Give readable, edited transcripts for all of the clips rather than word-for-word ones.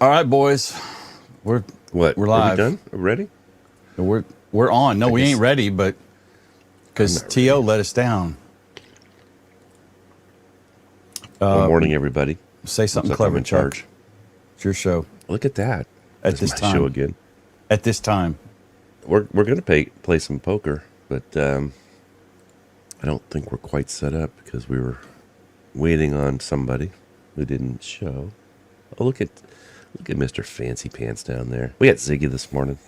All right, boys. We're What? We're live. Are we done? Are we ready? We're on. No, we ain't ready, but because T.O. ready. let us down. Good morning, everybody. Say something Looks like clever, I'm in Chuck. charge. It's your show. Look at that. At That's this my time. show again. At this time. We're gonna play some poker, but I don't think we're quite set up because we were waiting on somebody who didn't show. Oh, look at Mr. Fancy Pants down there. We got Ziggy this morning.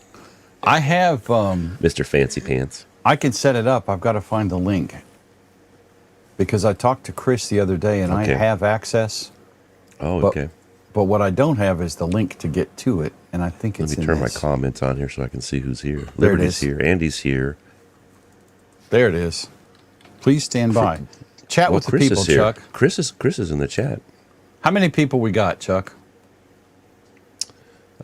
I have. Mr. Fancy Pants. I can set it up. I've got to find the link because I talked to Chris the other day, and Okay. I have access. Oh, But- okay. But what I don't have is the link to get to it, and I think Let it's me in turn my this. comments on here so I can see who's here. There it Liberty's is. here. Andy's here. There it is. Please stand by. Chat Well, with the Chris people, is here. Chuck. Chris is in the chat. How many people we got, Chuck?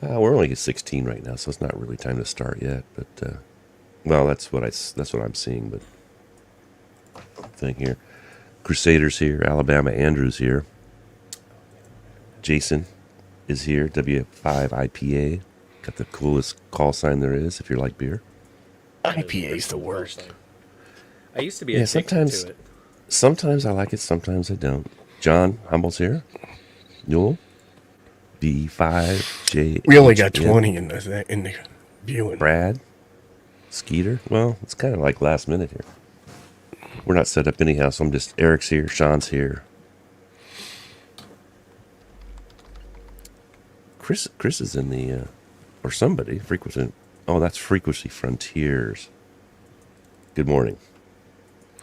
We're only at 16 right now, so it's not really time to start yet. But well, that's what I'm seeing. But thing here, Crusaders here, Alabama Andrews here, Jason is here. W5 IPA, got the coolest call sign there is if you like beer. IPA's the worst. I used to be Yeah, addicted sometimes- to it. Sometimes I like it, sometimes I don't. John Humble's here. Newell, B5J. We only got 20 in the viewing. Brad, Skeeter. Well, it's kind of like last minute here. We're not set up anyhow, so I'm just Eric's here, Sean's here. Chris is in the or somebody frequency. Oh, that's Frequency Frontiers. Good morning.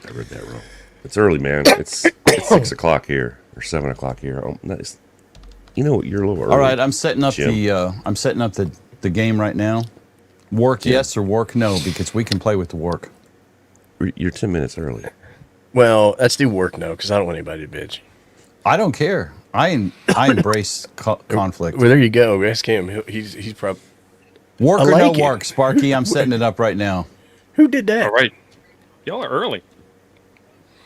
I read that wrong. It's early, man. It's 6 o'clock here or 7 o'clock here. Oh, nice. You know what? You're a little early. All right, I'm setting up Jim. the game right now. Work yes or work no, because we can play with the work. You're 10 minutes early. Well, let's do work now, because I don't want anybody to bitch. I don't care. I embrace conflict. Well, there you go. Ask him. He's probably... Work I or like no it. work, Sparky. I'm setting it up right now. Who did that? All right. Y'all are early.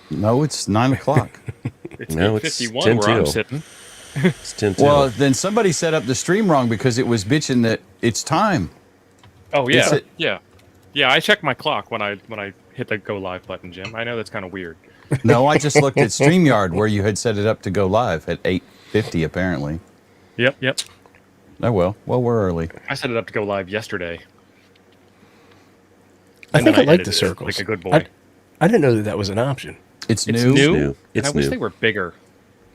No, it's 9 o'clock. It's No, it's 8:51 10 where I'm till. sitting. It's 10 till. Well, then somebody set up the stream wrong because it was bitching that it's time. Oh Is yeah, it- yeah. I check my clock when I hit the go live button, Jim. I know that's kind of weird. No, I just looked at StreamYard where you had set it up to go live at 8:50 apparently. Yep. Oh well, we're early. I set it up to go live yesterday. I And think then I like edited the it circles. like a good boy. I didn't know that was an option. It's It's new. new. new. It's I wish new. they were bigger.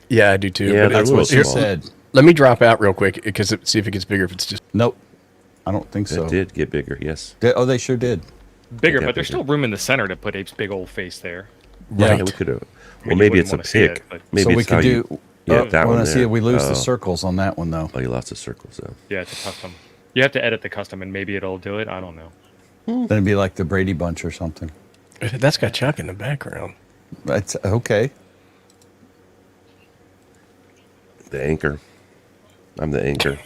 Yeah, I do too. Yeah, but they're That's a what little she small. said. let me drop out real quick, because see if it gets bigger if it's just... Nope, I don't think so. It did get bigger, yes. They sure did. Bigger, Yeah, but there's bigger. still room in the center to put Ape's big old face there. Yeah. Yeah, we could have. I Well, mean, maybe you it's a wouldn't wanna see pick. it, but- Maybe So we it's how could you. do. Yeah, that one want to see there. if we lose Oh. the circles on that one though. Oh, you lost the circles though. Yeah, it's a custom. You have to edit the custom, and maybe it'll do it. I don't know. Then it'd be like the Brady Bunch or something. That's got Chuck in the background. That's okay. The anchor. I'm the anchor.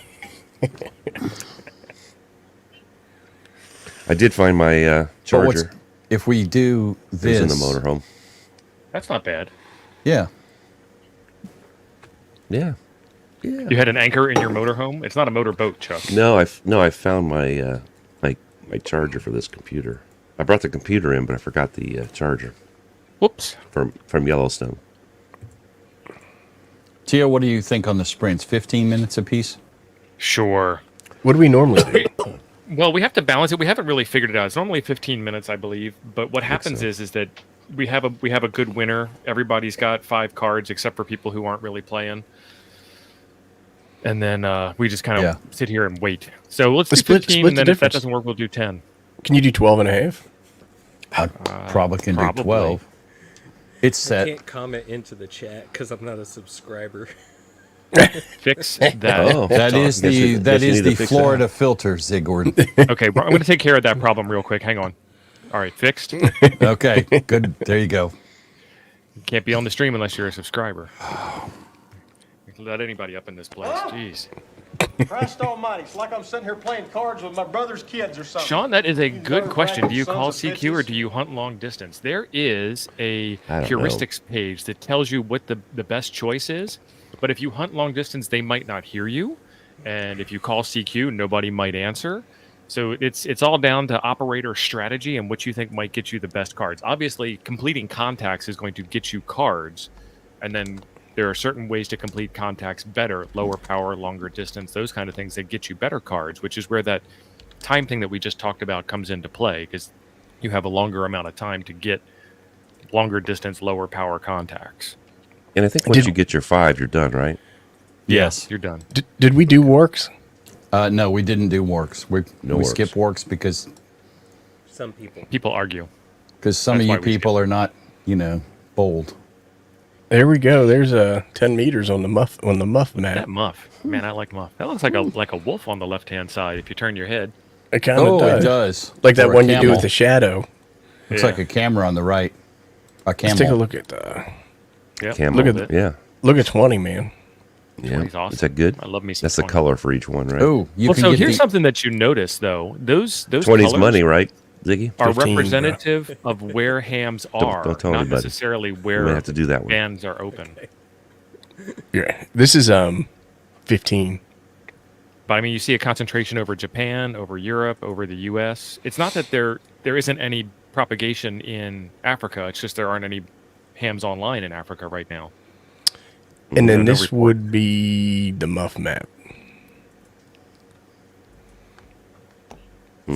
I did find my But what's, charger. if we do It's this in the motorhome. That's not bad. Yeah. Yeah. Yeah. You had an anchor in your motorhome. It's not a motorboat, Chuck. No, I found my my charger for this computer. I brought the computer in, but I forgot the charger Whoops. from Yellowstone. Tia, what do you think on the sprints? 15 minutes apiece? Sure. What do we normally do? Well, we have to balance it. We haven't really figured it out. It's normally 15 minutes, I believe. But what happens so. is that we have a good winner. Everybody's got 5 cards except for people who aren't really playing. And then we just kind of sit here and wait. So let's do Split 15, the and then if that difference. doesn't work, we'll do 10. Can you do 12 and a half? I probably can do probably. 12. It's I set. can't comment into the chat because I'm not a subscriber. Fix that. Oh, That is Guess you need to fix Florida that. filter, Zigord. Okay, well, I'm going to take care of that problem real quick. Hang on. All right, fixed. Okay, good. There you go. Can't be on the stream unless you're a subscriber. Let anybody up in this place. Jeez. Christ almighty, it's like I'm sitting here playing cards with my brother's kids or something. Sean, that is a good nerve question. Do you wracking call sons of CQ or bitches. do you hunt long distance? There is a I don't heuristics page that tells you what the best choice is, but if you hunt long distance, they might not hear you, And if you call CQ, nobody might answer. So it's all down to operator strategy and what you think might get you the best cards. Obviously, completing contacts is going to get you cards, and then there are certain ways to complete contacts better, lower power, longer distance, those kind of things that get you better cards, which is where that time thing that we just talked about comes into play, because you have a longer amount of time to get longer distance, lower power contacts. And I think once you get your 5, you're done, right? Yes. You're done. Did we do works? No, we didn't do works. We works. skipped works because Some people. People argue. some That's of why you we people are not, bold. There we go. There's 10 meters on the muff That map. muff. Man, I like muff. That looks like a wolf on the left-hand side if you turn your head. It kind of Oh, does. it does. Like that Or a one you do camel. with the shadow. Looks Yeah. like a camera on the right. A camel. Let's take a look at Yep. Camel. Look at that. Yeah. look at 20, man. Yeah. He's awesome. Is that good? I love me some That's the 20. color for each one, right? Oh, you Well, can so get here's the, something that you notice, though. Those 20's colors money, right, Ziggy? are 15, bro. representative of where hams are, don't tell not anybody. necessarily We where may have to do that one. bands are open. Yeah. This is 15. But I mean, you see a concentration over Japan, over Europe, over the U.S. It's not that there isn't any propagation in Africa. It's just there aren't any hams online in Africa right now. And then no this report. would be the muff map.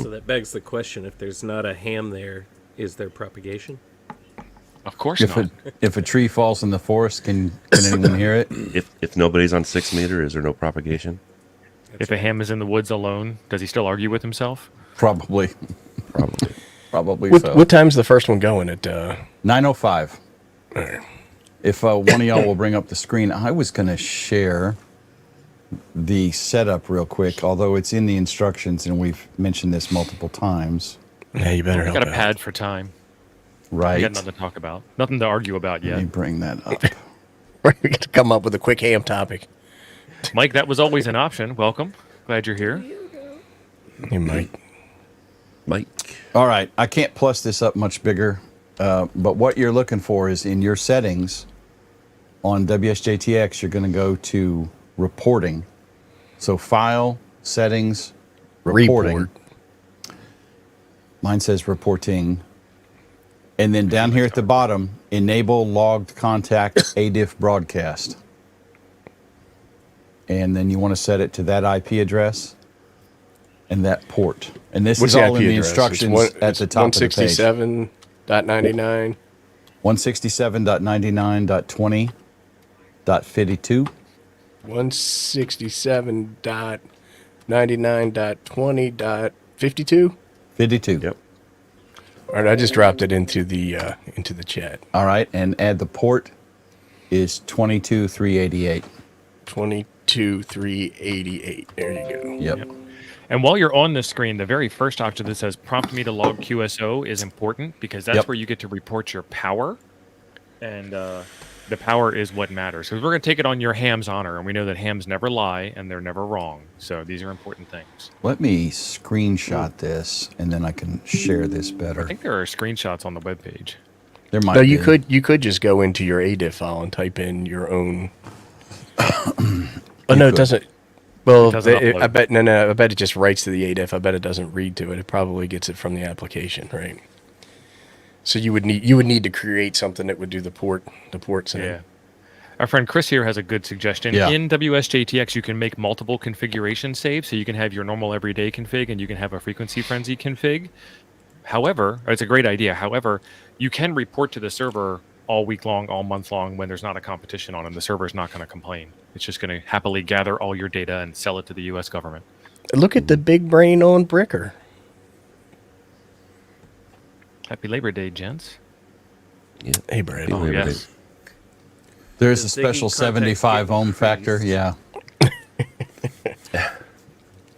So that begs the question: if there's not a ham there, is there propagation? Of course if not. if a tree falls in the forest, can anyone hear it? If nobody's on 6 meter, is there no propagation? If a ham is in the woods alone, does he still argue with himself? Probably. Probably. Probably What, so. what time's the first one going at? 9:05. If one of y'all will bring up the screen, I was going to share the setup real quick, although it's in the instructions and we've mentioned this multiple times. Yeah, you better I help got a out. pad for time. I Right. got nothing to talk about. Nothing to argue about Let me yet. bring that up. We get to come up with a quick ham topic. Mike, that was always an option. Welcome. Glad you're here. Hey, Mike. Mike. All right. I can't plus this up much bigger, but what you're looking for is in your settings on WSJTX, you're going to go to reporting. So file, settings, reporting. Report. Mine says reporting. And then down here at the bottom, enable logged contact ADIF broadcast. And then you want to set it to that IP address and that port. And this What's is the all IP in the address? instructions at the top of the page. 167.99. 167.99.20.52. 167.99.20.52. 52. Yep. All right, I just dropped it into the chat. All right. And add the port is 22388. 22,388. There you go. Yep. And while you're on the screen, the very first option that says prompt me to log QSO is important because that's Yep. where you get to report your power. And the power is what matters. Because we're going to take it on your ham's honor. And we know that hams never lie and they're never wrong. So these are important things. Let me screenshot this and then I can share this I better. think there are screenshots on the webpage. There might No, be. you could just go into your ADIF file and type in your own. Oh no, it could. doesn't. Well, doesn't upload. I bet no. I bet it just writes to the ADIF. I bet it doesn't read to it. It probably gets it from the application, right? So you would need to create something that would do the port thing. Yeah. Our friend Chris here has a good suggestion. Yeah. In WSJTX, you can make multiple configuration saves. So you can have your normal everyday config and you can have a frequency frenzy config. However, it's a great idea. However, you can report to the server all week long, all month long when there's not a competition on, and the server's not going to complain. It's just going to happily gather all your data and sell it to the U.S. government. Look at the big brain on Bricker. Happy Labor Day, gents. Yeah. Hey, Brad. Oh, Labor yes. There's a Does Ziggy special contact 75 get ohm factor. increased? Yeah.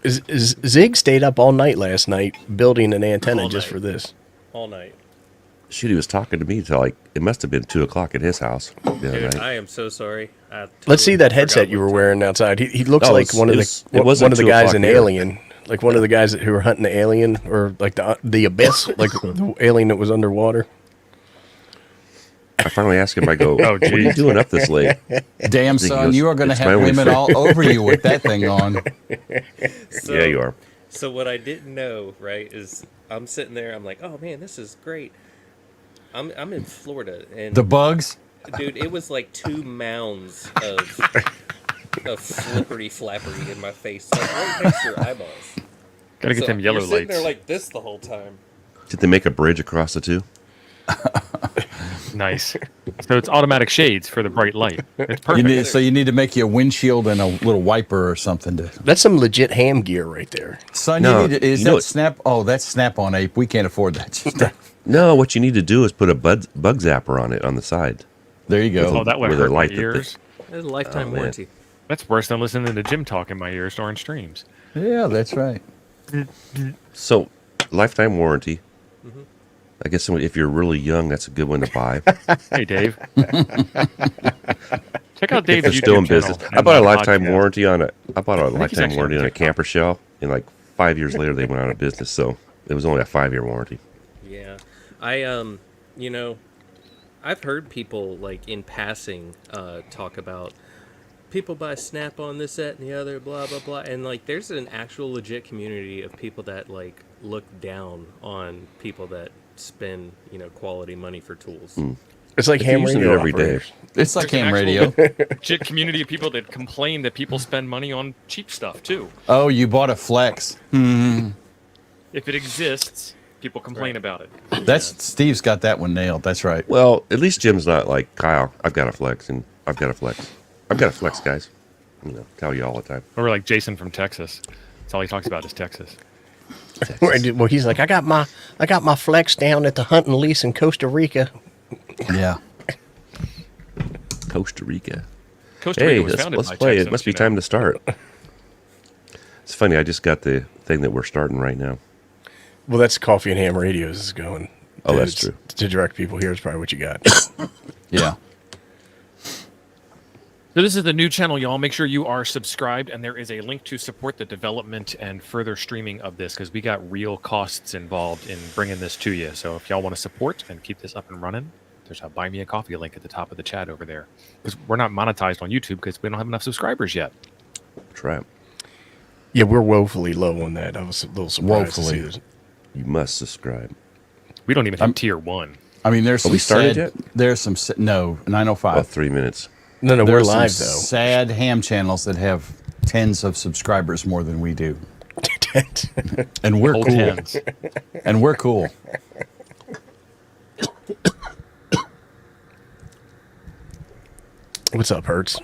Zig stayed up all night last night building an antenna All just night. for this. All night. Shoot, he was talking to me till it must have been 2 o'clock at his house. the other Dude, night. I am so sorry. Let's see that totally headset forgot you were what wearing outside. He looks Oh, like one of it the wasn't one of the 2 guys o'clock in here. Alien, like one of the guys who were hunting the alien, or like the abyss, like the alien that was underwater. I finally asked him. I go, Oh, "What are you geez. doing up this late?" Damn, He son, goes, you are going to "It's my have only women friend." all over you with that thing on. So, Yeah, you are. So what I didn't know, right, is I'm sitting there. I'm like, oh man, this is great. I'm in Florida, and The bugs? dude, it was like 2 mounds of flippery flappery in my face, like right next to your eyeballs. Gotta get So them yellow you're sitting lights. there like this the whole time. Did they make a bridge across the two? Nice. So it's automatic shades for the bright light. It's perfect. So you need to make you a windshield and a little wiper or something to. That's some legit ham gear right there. Son, No, you need to, is you know that what- Snap? Oh, that's Snap-on Ape. We can't afford that stuff. No, what you need to do is put a bug zapper on it on the side. There you go. Oh, that would With a hurt my light that they- ears. It's a lifetime Oh, man. warranty. That's worse than listening to Jim talk in my ears during streams. Yeah, that's right. So, lifetime warranty. I guess if you're really young, that's a good one to buy. Hey, Dave. Check out If Dave's they're YouTube still in channel business. and I bought a the lifetime podcast. warranty on a. I bought a think he's lifetime actually warranty on on a TikTok. camper shell, and like 5 years later, they went out of business. So it was only a 5-year warranty. Yeah, you know, I've heard people like in passing talk about people buy Snap on this, that, and the other, blah blah blah, and like there's an actual legit community of people that like look down on people that spend quality money for tools. It's like If you're ham using radio it every day. operators. It's like There's an ham actual radio. legit community of people that complain that people spend money on cheap stuff too. Oh, you bought a Flex. If it exists, people complain about it. That's Steve's got that one nailed. That's right. Well, at least Jim's not like Kyle. I've got a flex, and I've got a flex. I've got a flex, guys. Tell you all the time. Or like Jason from Texas. That's all he talks about is Texas. Well, he's like, I got my flex down at the hunting lease in Costa Rica. Yeah. Costa Rica. Costa Hey, Rica was let's founded by play. Texans, It must be you know. time to start. It's funny. I just got the thing that we're starting right now. Well, that's Coffee and Ham Radios is going. Oh, that's true. To direct people here is probably what you got. Yeah. So this is the new channel, y'all. Make sure you are subscribed, and there is a link to support the development and further streaming of this because we got real costs involved in bringing this to you. So if y'all want to support and keep this up and running, there's a Buy Me a Coffee link at the top of the chat over there. Because we're not monetized on YouTube because we don't have enough subscribers yet. Trap. Yeah, we're woefully low on that. I was a little surprised to see Woefully. this. You must subscribe. We don't even have tier 1. I mean, there's some we started sad, yet? There's some no About 905. 3 minutes. No, we're There's live some though. sad ham channels that have tens of subscribers more than we do, and we're Whole cool. tens. And we're cool. What's up, Hertz?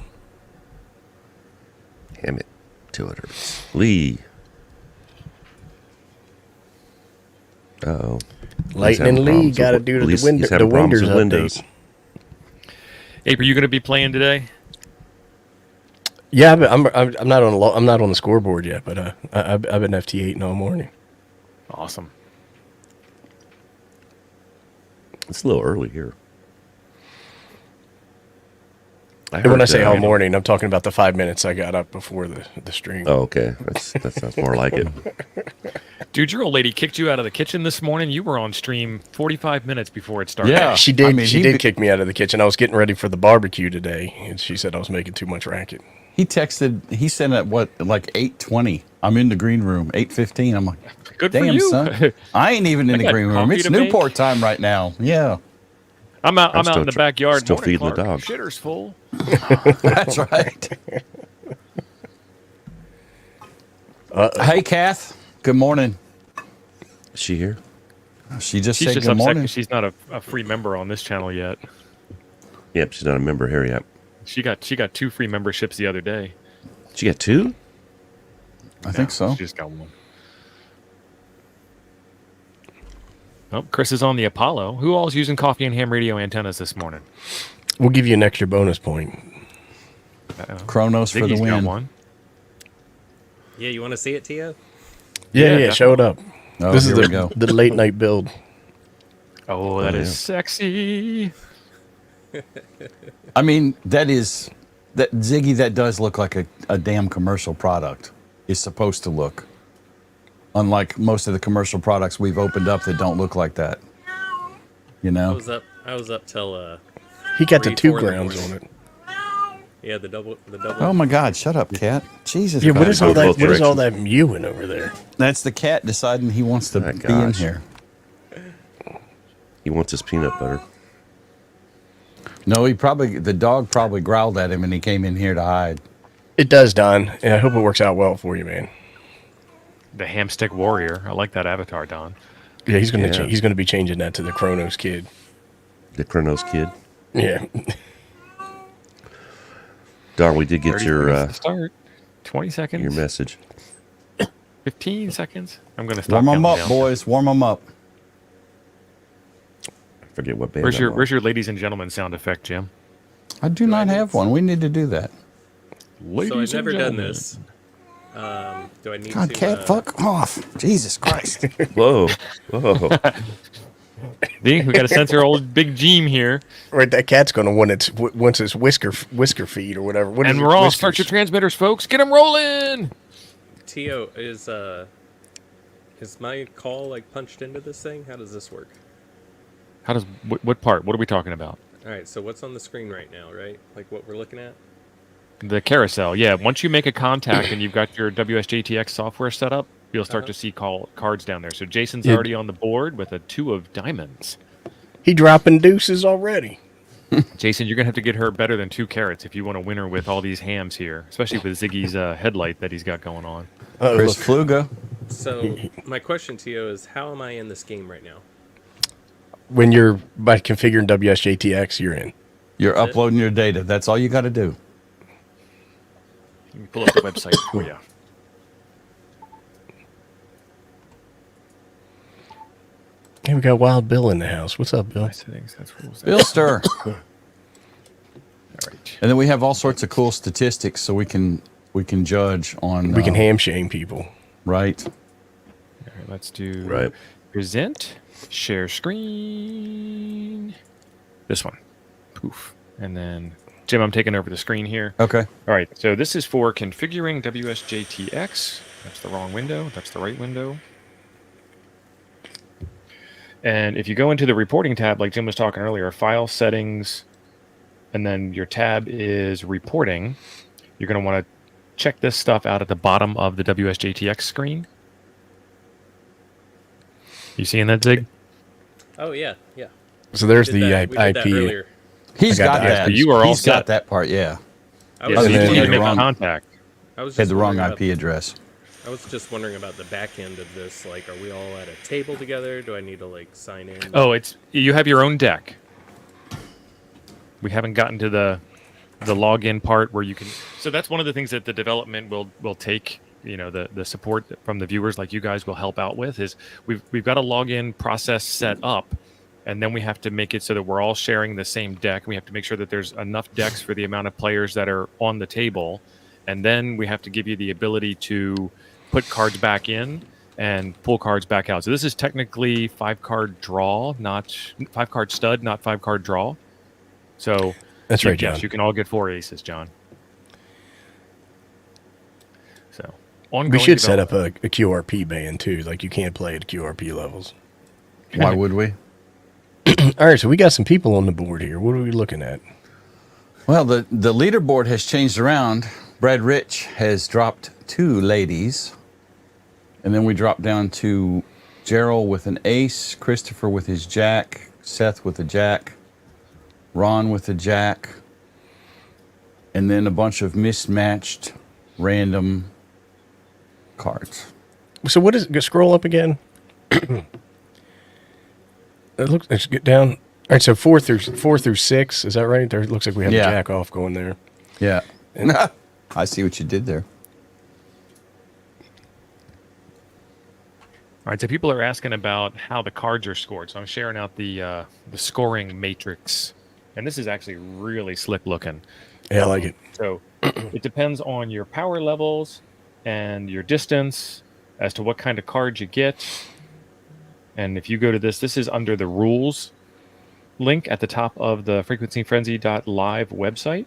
Damn it. Till it hurts. Lee. Uh-oh. Lightning Lee got to do the the Windows update. Ape, are you going to be playing today? Yeah, but I'm not on I'm not on the scoreboard yet, but I've been FT8 all morning. Awesome. It's a little early here. And when I say all heard, morning, I'm talking about the 5 minutes I got up before the stream. Oh, okay. That sounds more like it. Dude, your old lady kicked you out of the kitchen this morning. You were on stream 45 minutes before it started. Yeah. She did. I mean, she he did be- kick me out of the kitchen. I was getting ready for the barbecue today, and she said I was making too much racket. He sent at what, like 8:20. I'm in the green room. 8:15. I'm like, Good for damn, you. son. I ain't even in the got green room. coffee It's to make. Newport time right now. Yeah. I'm out still in the backyard. still Morning, feeding the Clark. dog. Shitter's full. That's right. Hey, Kath. Good morning. Is she here? She just She's said just good upset morning. 'cause she's not a free member on this channel yet. Yep, she's not a member here yet. She got 2 free memberships the other day. She got 2? I think so. She just got 1. Oh, Chris is on the Apollo. Who all's using Coffee and Ham radio antennas this morning? We'll give you an extra bonus point. Kronos for the Ziggy's got win. one. Yeah, you want to see it, Tio? Yeah, Yeah, show it up. Oh, This is here we go. the late night build. Oh, that is yeah. sexy. I mean, that Ziggy, that does look like a damn commercial product. Is supposed to look. Unlike most of the commercial products we've opened up that don't look like that. You I know? was up till He got the 3, 2 4 in the grounds morning. on it. Yeah, the double. Oh my God! Shut up, cat. Jesus. Yeah, what Christ. is all Both that? What is all directions. that mewing over there? That's the cat deciding he wants to My be in gosh. here. He wants his peanut butter. No, the dog probably growled at him and he came in here to hide. It does, Don. And I hope it works out well for you, man. The hamstick warrior. I like that avatar, Don. Yeah, he's gonna Yeah. he's gonna be changing that to the Kronos kid. The Kronos kid. Yeah. Don, we did get 30 your seconds to start. 20 seconds. your message. 15 seconds. I'm going to stop. Warm them counting up, down. boys. Warm them up. I forget what band. Where's I'm on. your ladies and gentlemen sound effect, Jim? I do not have one. We need to do that. So I've never done this. Do I need God, to? cat, fuck off. Jesus Christ. Whoa, whoa! See, we got to censor old Big Jim here. Right, that cat's gonna want its whisker feed or whatever. What is And it? we're all Whiskers. start your transmitters, folks. Get them rolling. Tio, is my call like punched into this thing? How does this work? How does what part? What are we talking about? All right, so what's on the screen right now, right? Like what we're looking at? The carousel. Yeah, once you make a contact and you've got your WSJTX software set up, you'll start to see cards down there. So Jason's Yeah. already on the board with a 2 of diamonds. He dropping deuces already. Jason, you're gonna have to get her better than 2 carrots if you want to win her with all these hams here, especially with Ziggy's headlight that he's got going on. Chris Fluga. So my question, Tio, is how am I in this game right now? When you're by configuring WSJTX, you're in. You're uploading your data. That's all you got to do. Let me pull up the website for you. Hey, we got Wild Bill in the house. What's up, Bill? Settings. That's rules. Bill Stir. All right. And then we have all sorts of cool statistics so we can judge on We can ham shame people. right. All right, let's do Right. present, share screen. This one. Poof. And then, Jim, I'm taking over the screen here. Okay. All right, so this is for configuring WSJTX. That's the wrong window. That's the right window. And if you go into the reporting tab, like Jim was talking earlier, file settings, and then your tab is reporting, you're going to want to check this stuff out at the bottom of the WSJTX screen. You seeing that, Zig? Oh yeah, yeah. So there's We did the that- we did that IP. earlier. He's I got got the that. IP. You are all He's got set. that part, yeah. I Yeah, was, so you then- just need had to the make wrong- a contact. I was Had just the wrong wondering about- IP address. I was just wondering about the back end of this. Like, are we all at a table together? Do I need to like sign in? Oh, you have your own deck. We haven't gotten to the login part where you can. So that's one of the things that the development will take. You know, the support from the viewers like you guys will help out with is we've got a login process set up, and then we have to make it so that we're all sharing the same deck. We have to make sure that there's enough decks for the amount of players that are on the table, and then we have to give you the ability to put cards back in and pull cards back out. So this is technically 5-card draw, not 5-card stud, not 5-card draw. So That's right, yes, John. you can all get 4 aces, John. So ongoing We should set up development. a QRP ban too. Like you can't play at QRP levels. Why would we? All right, so we got some people on the board here. What are we looking at? Well, the leaderboard has changed around. Brad Rich has dropped 2 ladies. And then we drop down to Gerald with an ace, Christopher with his jack, Seth with a jack, Ron with a jack, and then a bunch of mismatched random cards. So what is it? Scroll up again. Let's get down. All right, so 4 through 6. Is that right? There it looks like we have Yeah. a jack off going there. Yeah. I see what you did there. All right, so people are asking about how the cards are scored. So I'm sharing out the scoring matrix, and this is actually really slick looking. Yeah, I like it. So it depends on your power levels and your distance as to what kind of cards you get. And if you go to this is under the rules link at the top of the frequencyfrenzy.live website.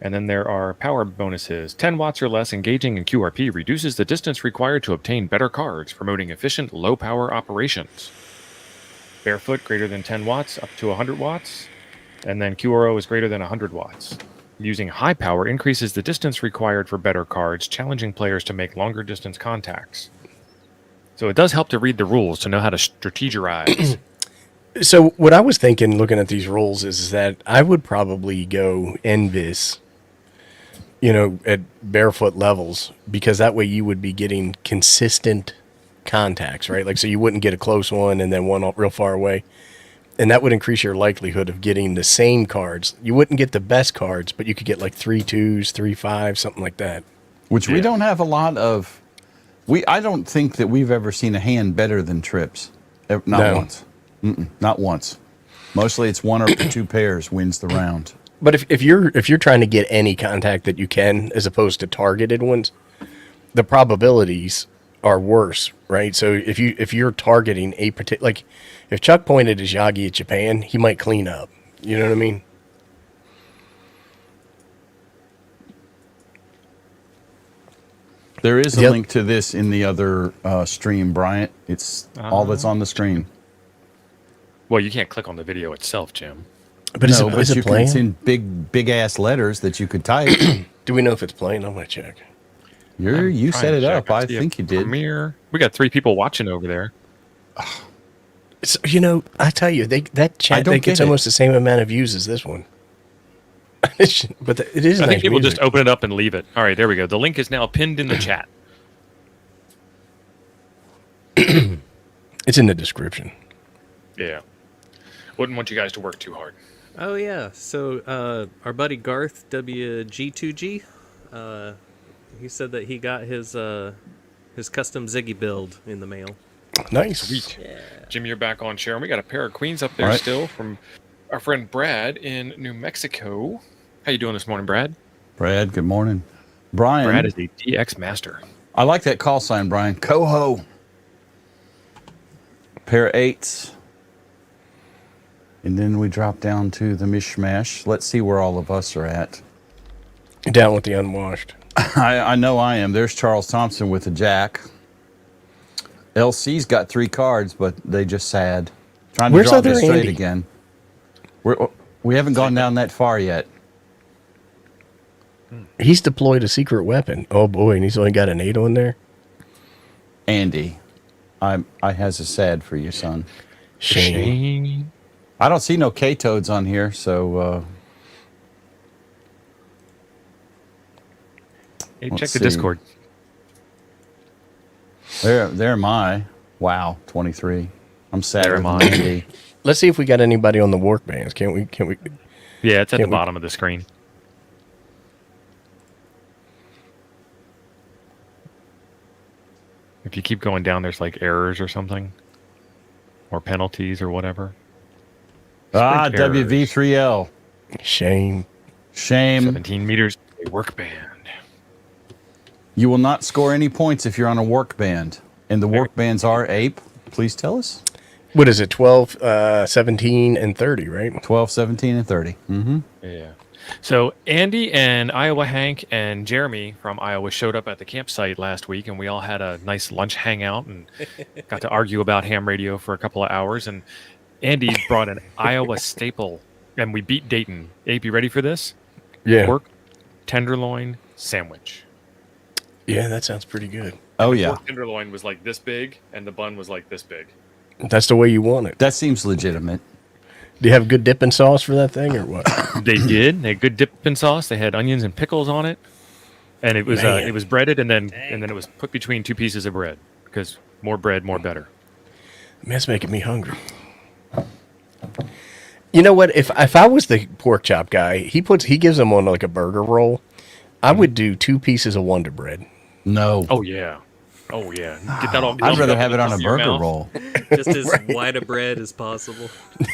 And then there are power bonuses. 10 watts or less engaging in QRP reduces the distance required to obtain better cards, promoting efficient low-power operations. Barefoot greater than 10 watts up to 100 watts. And then QRO is greater than 100 watts. Using high power increases the distance required for better cards, challenging players to make longer distance contacts. So it does help to read the rules to know how to strategize. So what I was thinking, looking at these rules, is that I would probably go Envis, at barefoot levels, because that way you would be getting consistent contacts, right? Like, so you wouldn't get a close one and then one real far away. And that would increase your likelihood of getting the same cards. You wouldn't get the best cards, but you could get like 3 2s, 3 5s, something like that. Which we don't have a lot of. I don't think that we've ever seen a hand better than trips. Not No. once. Not once. Mostly it's one or two pairs wins the round. But if you're trying to get any contact that you can, as opposed to targeted ones, the probabilities are worse, right? So if you're targeting a particular, like if Chuck pointed his Yagi at Japan, he might clean up. You know what I mean? There is a Yep. link to this in the other stream, Bryant. It's all that's on the screen. Well, you can't click on the video itself, Jim. But is No, it, but is you it can. It's playing? in big ass letters that you could type. Do we know if it's playing? I'm gonna check. You Trying set to it check. up. I see think if you did. Premiere. We got 3 people watching over there. So, I tell you, that chat don't they gets get it. almost the same amount of views as this one. But it is. I nice think people music. just open it up and leave it. All right, there we go. The link is now pinned in the chat. It's in the description. Yeah. Wouldn't want you guys to work too hard. Oh yeah. So our buddy Garth WG2G, he said that he got his custom Ziggy build in the mail. Nice. Sweet. Jim, you're back on share. And we got a pair of queens up there All right. still from our friend Brad in New Mexico. How you doing this morning, Brad? Brad, good morning. Brian, Brad is a DX master. I like that call sign, Brian. Coho. Pair of 8s. And then we drop down to the mishmash. Let's see where all of us are at. Down with the unwashed. I know I am. There's Charles Thompson with a jack. LC's got 3 cards, but they just sad. Trying to Where's draw other this straight Andy? again. We haven't gone down that far yet. He's deployed a secret weapon. Oh boy, and he's only got an 8 on there. Andy, I has a sad for you, son. Shame. I don't see no K-Toads on here, so Hey, Let's check the see. Discord. there am I. Wow, 23. I'm sad There with am I. Andy. Let's see if we got anybody on the work bands. Can't we? Yeah, it's at the Can't we- bottom of the screen. If you keep going down, there's like errors or something, or penalties or whatever. Ah, Sprint errors. WV3L. Shame. Shame. 17 meters, a work band. You will not score any points if you're on a work band. And the work bands are Ape. Please tell us. What is it? 12, 17, and 30, right? 12, 17, and 30. Mm-hmm. Yeah. So Andy and Iowa Hank and Jeremy from Iowa showed up at the campsite last week, and we all had a nice lunch hangout and got to argue about ham radio for a couple of hours. And Andy brought an Iowa staple, and we beat Dayton. Abe, you ready for this? Yeah. Pork tenderloin sandwich. Yeah, that sounds pretty good. Oh, yeah. Pork tenderloin was like this big, and the bun was like this big. That's the way you want it. That seems legitimate. Do you have good dipping sauce for that thing or what? They did. They had good dipping sauce. They had onions and pickles on it, and it was Man. it was breaded, and then it was put between 2 pieces of bread because more bread, more better. Man, that's making me hungry. You know what? If I was the pork chop guy, he gives them on like a burger roll. I would do 2 pieces of Wonder Bread. No. Oh yeah, oh yeah. Get that all. I'd rather have in it on a your burger mouth. roll. Just as wide a bread as possible.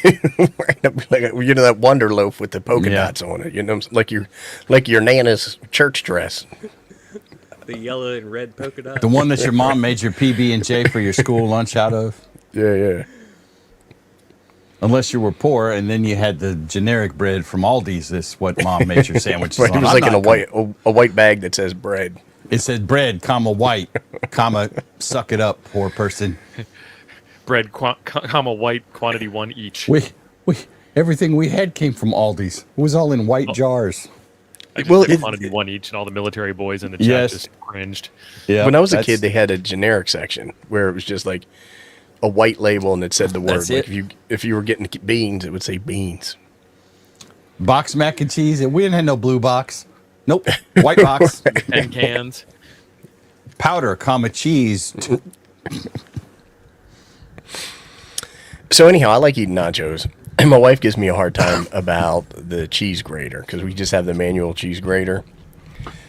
Like that Wonder Loaf with the polka Yeah. dots on it. You know, like your Nana's church dress. The yellow and red polka dot. The one that your mom made your PB&J for your school lunch out of. Yeah, yeah. Unless you were poor, and then you had the generic bread from Aldi's. That's what mom made your sandwiches Right, on. it was I'm like in not a white bag that says bread. It said bread, comma, white, comma, suck it up, poor person. Bread, comma white, quantity 1 each. We Everything we had came from Aldi's. It was all in white jars. I just Well, took it- one of you one each, and all the military boys in the chat Yes. just cringed. Yeah. When I was a kid, they had a generic section where it was just like a white label and it said the word. That's Like it. if you were getting beans, it would say beans. box mac and cheese. And we didn't have no blue box. Nope. White box. 10 cans. Powder, comma, cheese. So anyhow, I like eating nachos. And my wife gives me a hard time about the cheese grater because we just have the manual cheese grater.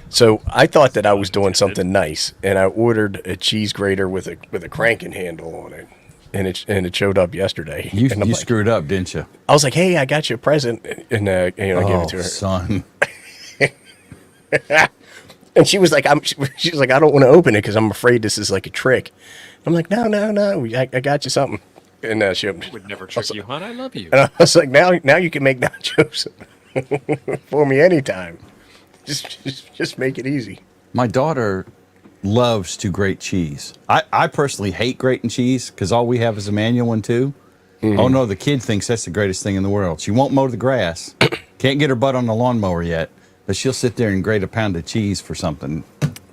So I thought that I was doing something nice, and I ordered a cheese grater with a cranking handle on it, and it showed up yesterday. You, and I'm you like, screwed up, didn't you? I was like, "Hey, I got you a present," and I gave it to her. Son. And she was like, she's like, I don't want to open it because I'm afraid this is like a trick. I'm like, no, I got you something. And she Would never trick you, hon. I love you. And I was like, now you can make nachos for me anytime. Just make it easy. My daughter loves to grate cheese. I personally hate grating cheese because all we have is a manual one too. Oh no, the kid thinks that's the greatest thing in the world. She won't mow the grass. Can't get her butt on the lawnmower yet, but she'll sit there and grate a pound of cheese for something.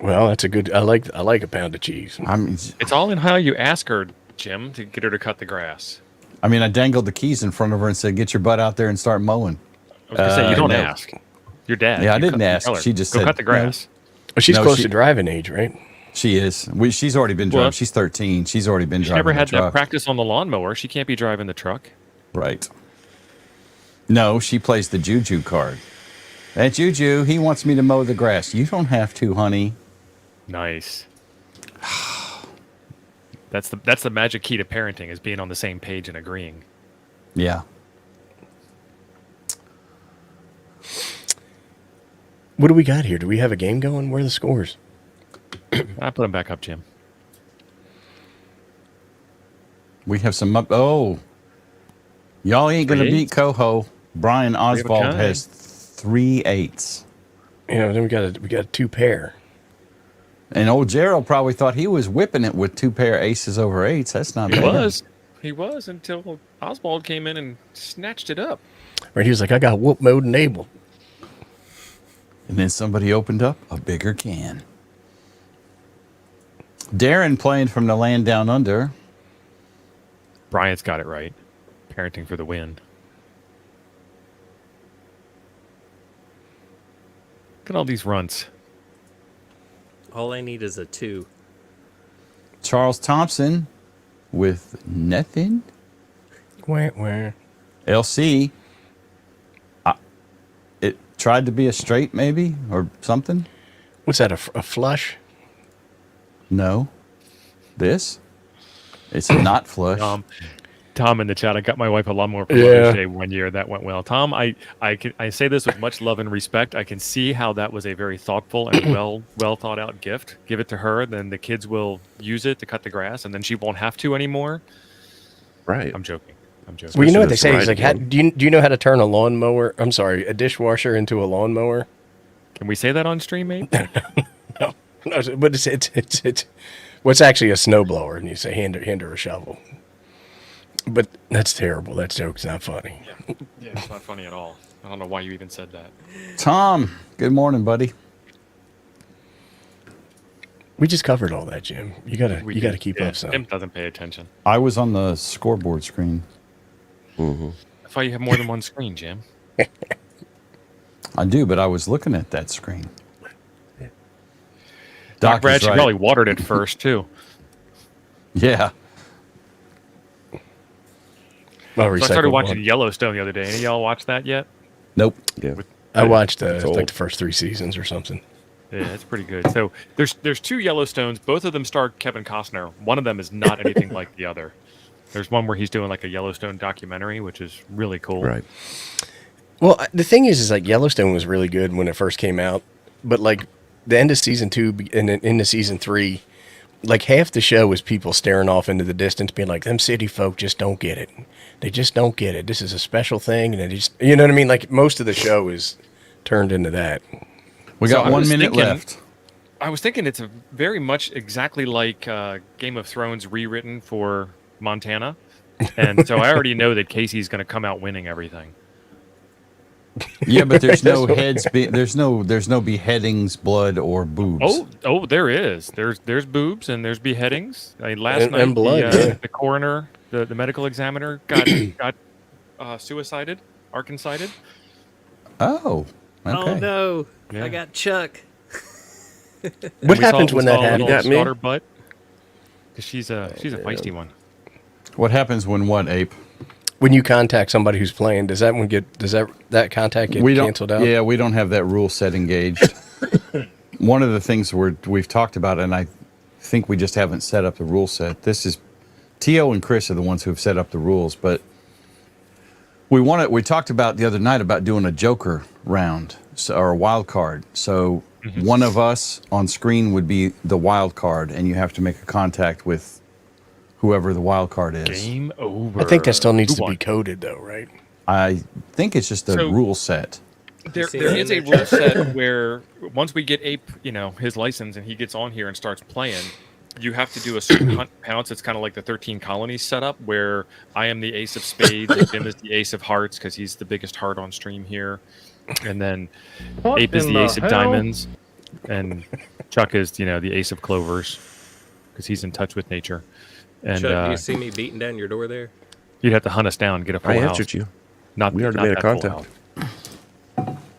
Well, that's a good. I like a pound of cheese. I mean, It's all in how you ask her, Jim, to get her to cut the grass. I dangled the keys in front of her and said, "Get your butt out there and start mowing." I was gonna say you don't no. ask. Your dad. Yeah, I you didn't cut- ask. tell her, She just go said, cut the grass. Well, she's No, close she- to driving age, right? She is. She's already been driving. Well, She's 13. She's already been She driving never the had that truck. practice on the lawnmower. She can't be driving the truck. Right. No, she plays the Juju card. That Juju, he wants me to mow the grass. You don't have to, honey. Nice. That's the magic key to parenting, is being on the same page and agreeing. Yeah. What do we got here? Do we have a game going? Where are the scores? I put them back up, Jim. We have some up. Oh. Y'all ain't going to beat Coho. Brian Oswald kind. has 3 8s. Then we got a 2 pair. And old Gerald probably thought he was whipping it with 2 pair aces over 8s. That's not He bad. He was until Oswald came in and snatched it up. Right? He was like, I got whoop mode enabled. And then somebody opened up a bigger can. Darren playing from the land down under. Bryant's got it right. Parenting for the win. Look at all these runts. All I need is a 2. Charles Thompson with nothing. Wah. LC. It tried to be a straight, maybe, or something. What's that? A flush? No. This? It's a not flush. Tom in the chat, I got my wife a lawnmower for Yeah. Mother's Day one year. That went well. Tom, I say this with much love and respect. I can see how that was a very thoughtful and well thought out gift. Give it to her, then the kids will use it to cut the grass, and then she won't have to anymore. Right. I'm joking. Well, Well, you know what they Especially say? this He's like, ride do you know how to turn a dishwasher into a lawnmower? Can we say that on stream, mate? No, but it's what's actually a snowblower, and you say hand her a shovel. But that's terrible. That joke's not funny. Yeah, it's not funny at all. I don't know why you even said that. Tom, good morning, buddy. We just covered all that, Jim. You gotta did. keep Yeah, up some. Tim doesn't pay attention. I was on the scoreboard screen. That's why you have more than one screen, Jim. I do, but I was looking at that screen. Doc is Brad, she right. probably watered it first, too. Yeah. Oh, So I started recycled watching one. Yellowstone the other day. Any of y'all watch that yet? Nope. Yeah. I watched It's like old. the first 3 seasons or something. Yeah, it's pretty good. So there's 2 Yellowstones. Both of them star Kevin Costner. One of them is not anything like the other. There's one where he's doing like a Yellowstone documentary, which is really cool. Right. Well, the thing is like Yellowstone was really good when it first came out, but like the end of season 2 and then into season 3, like half the show was people staring off into the distance, being like, "Them city folk just don't get it. They just don't get it. This is a special thing," and they just, you know what I mean? Like most of the show is turned into that. We So got I 1 was minute thinking- left. I was thinking it's very much exactly like Game of Thrones rewritten for Montana. And so I already know that Casey's going to come out winning everything. Yeah, but there's no heads. There's no beheadings, blood, or boobs. Oh, there is. There's boobs and there's beheadings. I mean, last And night blood, the, yeah. the coroner, the medical examiner got suicided, arkancided. Oh, okay. Oh no, Yeah. I got Chuck. What happens when that happens? happens? got me? Daughter butt. Because she's a feisty one. What happens when what, Ape? When you contact somebody who's playing, does that contact get canceled out? Yeah, we don't have that rule set engaged. One of the things we've talked about, and I think we just haven't set up the rule set. This is T.O. and Chris are the ones who have set up the rules, but we talked about the other night about doing a joker round, or a wild card. So one of us on screen would be the wild card, and you have to make a contact with whoever the wild card is. Game over. I think that still needs Who to be won? coded, though, right? I think it's just a So- rule set. There See is that a in the rule chat? set where once we get Ape, his license, and he gets on here and starts playing, you have to do a certain hunt pounce. It's kind of like the 13 colonies setup, where I am the ace of spades, and Jim is the ace of hearts because he's the biggest heart on stream here, and then What Ape is in the the ace of hell? diamonds, and Chuck is the ace of clovers because he's in touch with nature. And Chuck, do you see me beating down your door there? you'd have to hunt us down, get a full I house. answered you. Not We already not made a that full contact. house.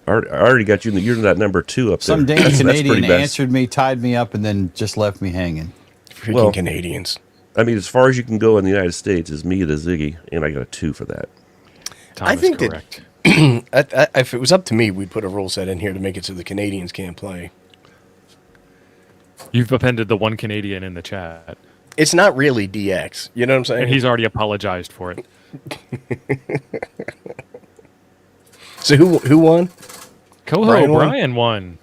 I already got you. You're that number 2 up there. Some damn That's Canadian pretty bad. answered me, tied me up, and then just left me hanging. Freaking Well- Canadians. I mean, as far as you can go in the United States is me to Ziggy, and I got a 2 for that. Tom I is think that- correct. If it was up to me, we'd put a rule set in here to make it so the Canadians can't play. You've appended the one Canadian in the chat, It's not really DX. You know what I'm saying? and he's already apologized for it. So who won? Coho Brian Brian, won? won.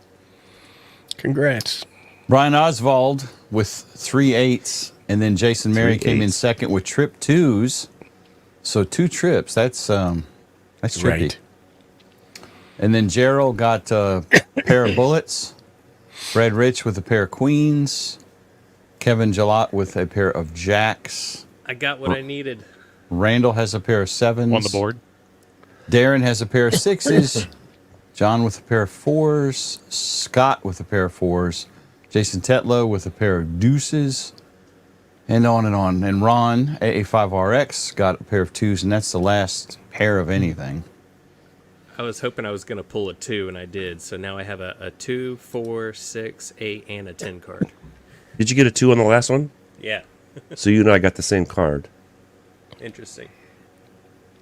Congrats. Brian Oswald with 3 8s, and then Jason Mary 3 came in 8s. second with trip 2s. So 2 trips. That's trippy. Right. And then Gerald got a pair of bullets. Brad Rich with a pair of queens. Kevin Jalot with a pair of jacks. I got what I needed. Randall has a pair of 7s. On the board. Darren has a pair of 6s. John with a pair of 4s. Scott with a pair of 4s. Jason Tetlow with a pair of deuces. And on and on. And Ron, AA5RX, got a pair of 2s, and that's the last pair of anything. I was hoping I was going to pull a 2, and I did. So now I have a 2, 4, 6, 8, and a 10 card. Did you get a 2 on the last one? Yeah, So you and I got the same card, interesting.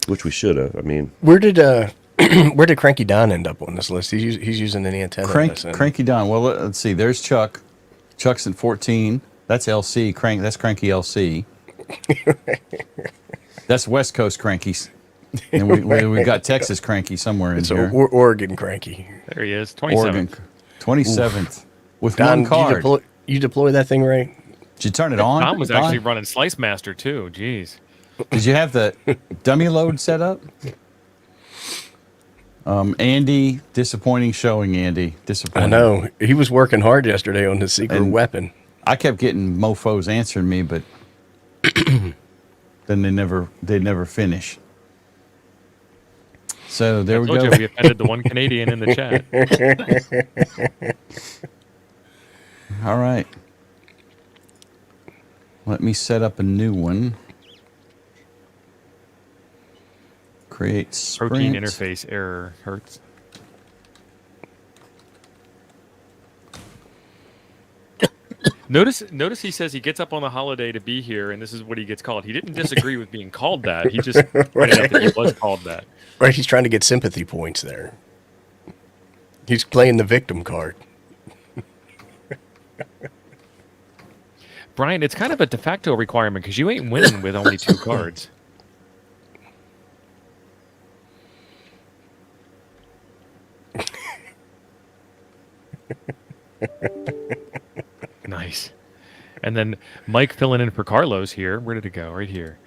which we should have. I mean, Where did where did Cranky Don end up on this list? He's using an antenna. Cranky Don. Well, let's see. There's Chuck. Chuck's at 14. That's LC. That's Cranky LC. That's West Coast Crankies. And we got Texas Cranky somewhere in It's here. Oregon Cranky. There he is. 27th. Oregon. 27th. With Don, one card. you deploy that thing right? Did you turn it on? Tom was Don? actually running Slice Master too. Jeez. Did you have the dummy load set up? Andy, disappointing showing, Andy. I Disappointing. know. He was working hard yesterday on his secret And- weapon. I kept getting mofos answering me, but then they never finish. So there I we told go. you we appended the one Canadian in the chat. All right. Let me set up a new one. Create sprint. Protein interface error hurts. Notice he says he gets up on the holiday to be here, and this is what he gets called. He didn't disagree with being called that. He just pointed out that he was called that. Right, he's trying to get sympathy points there. He's playing the victim card. Brian, it's kind of a de facto requirement because you ain't winning with only 2 cards. Nice. And then Mike filling in for Carlos here. Where did it go? Right here.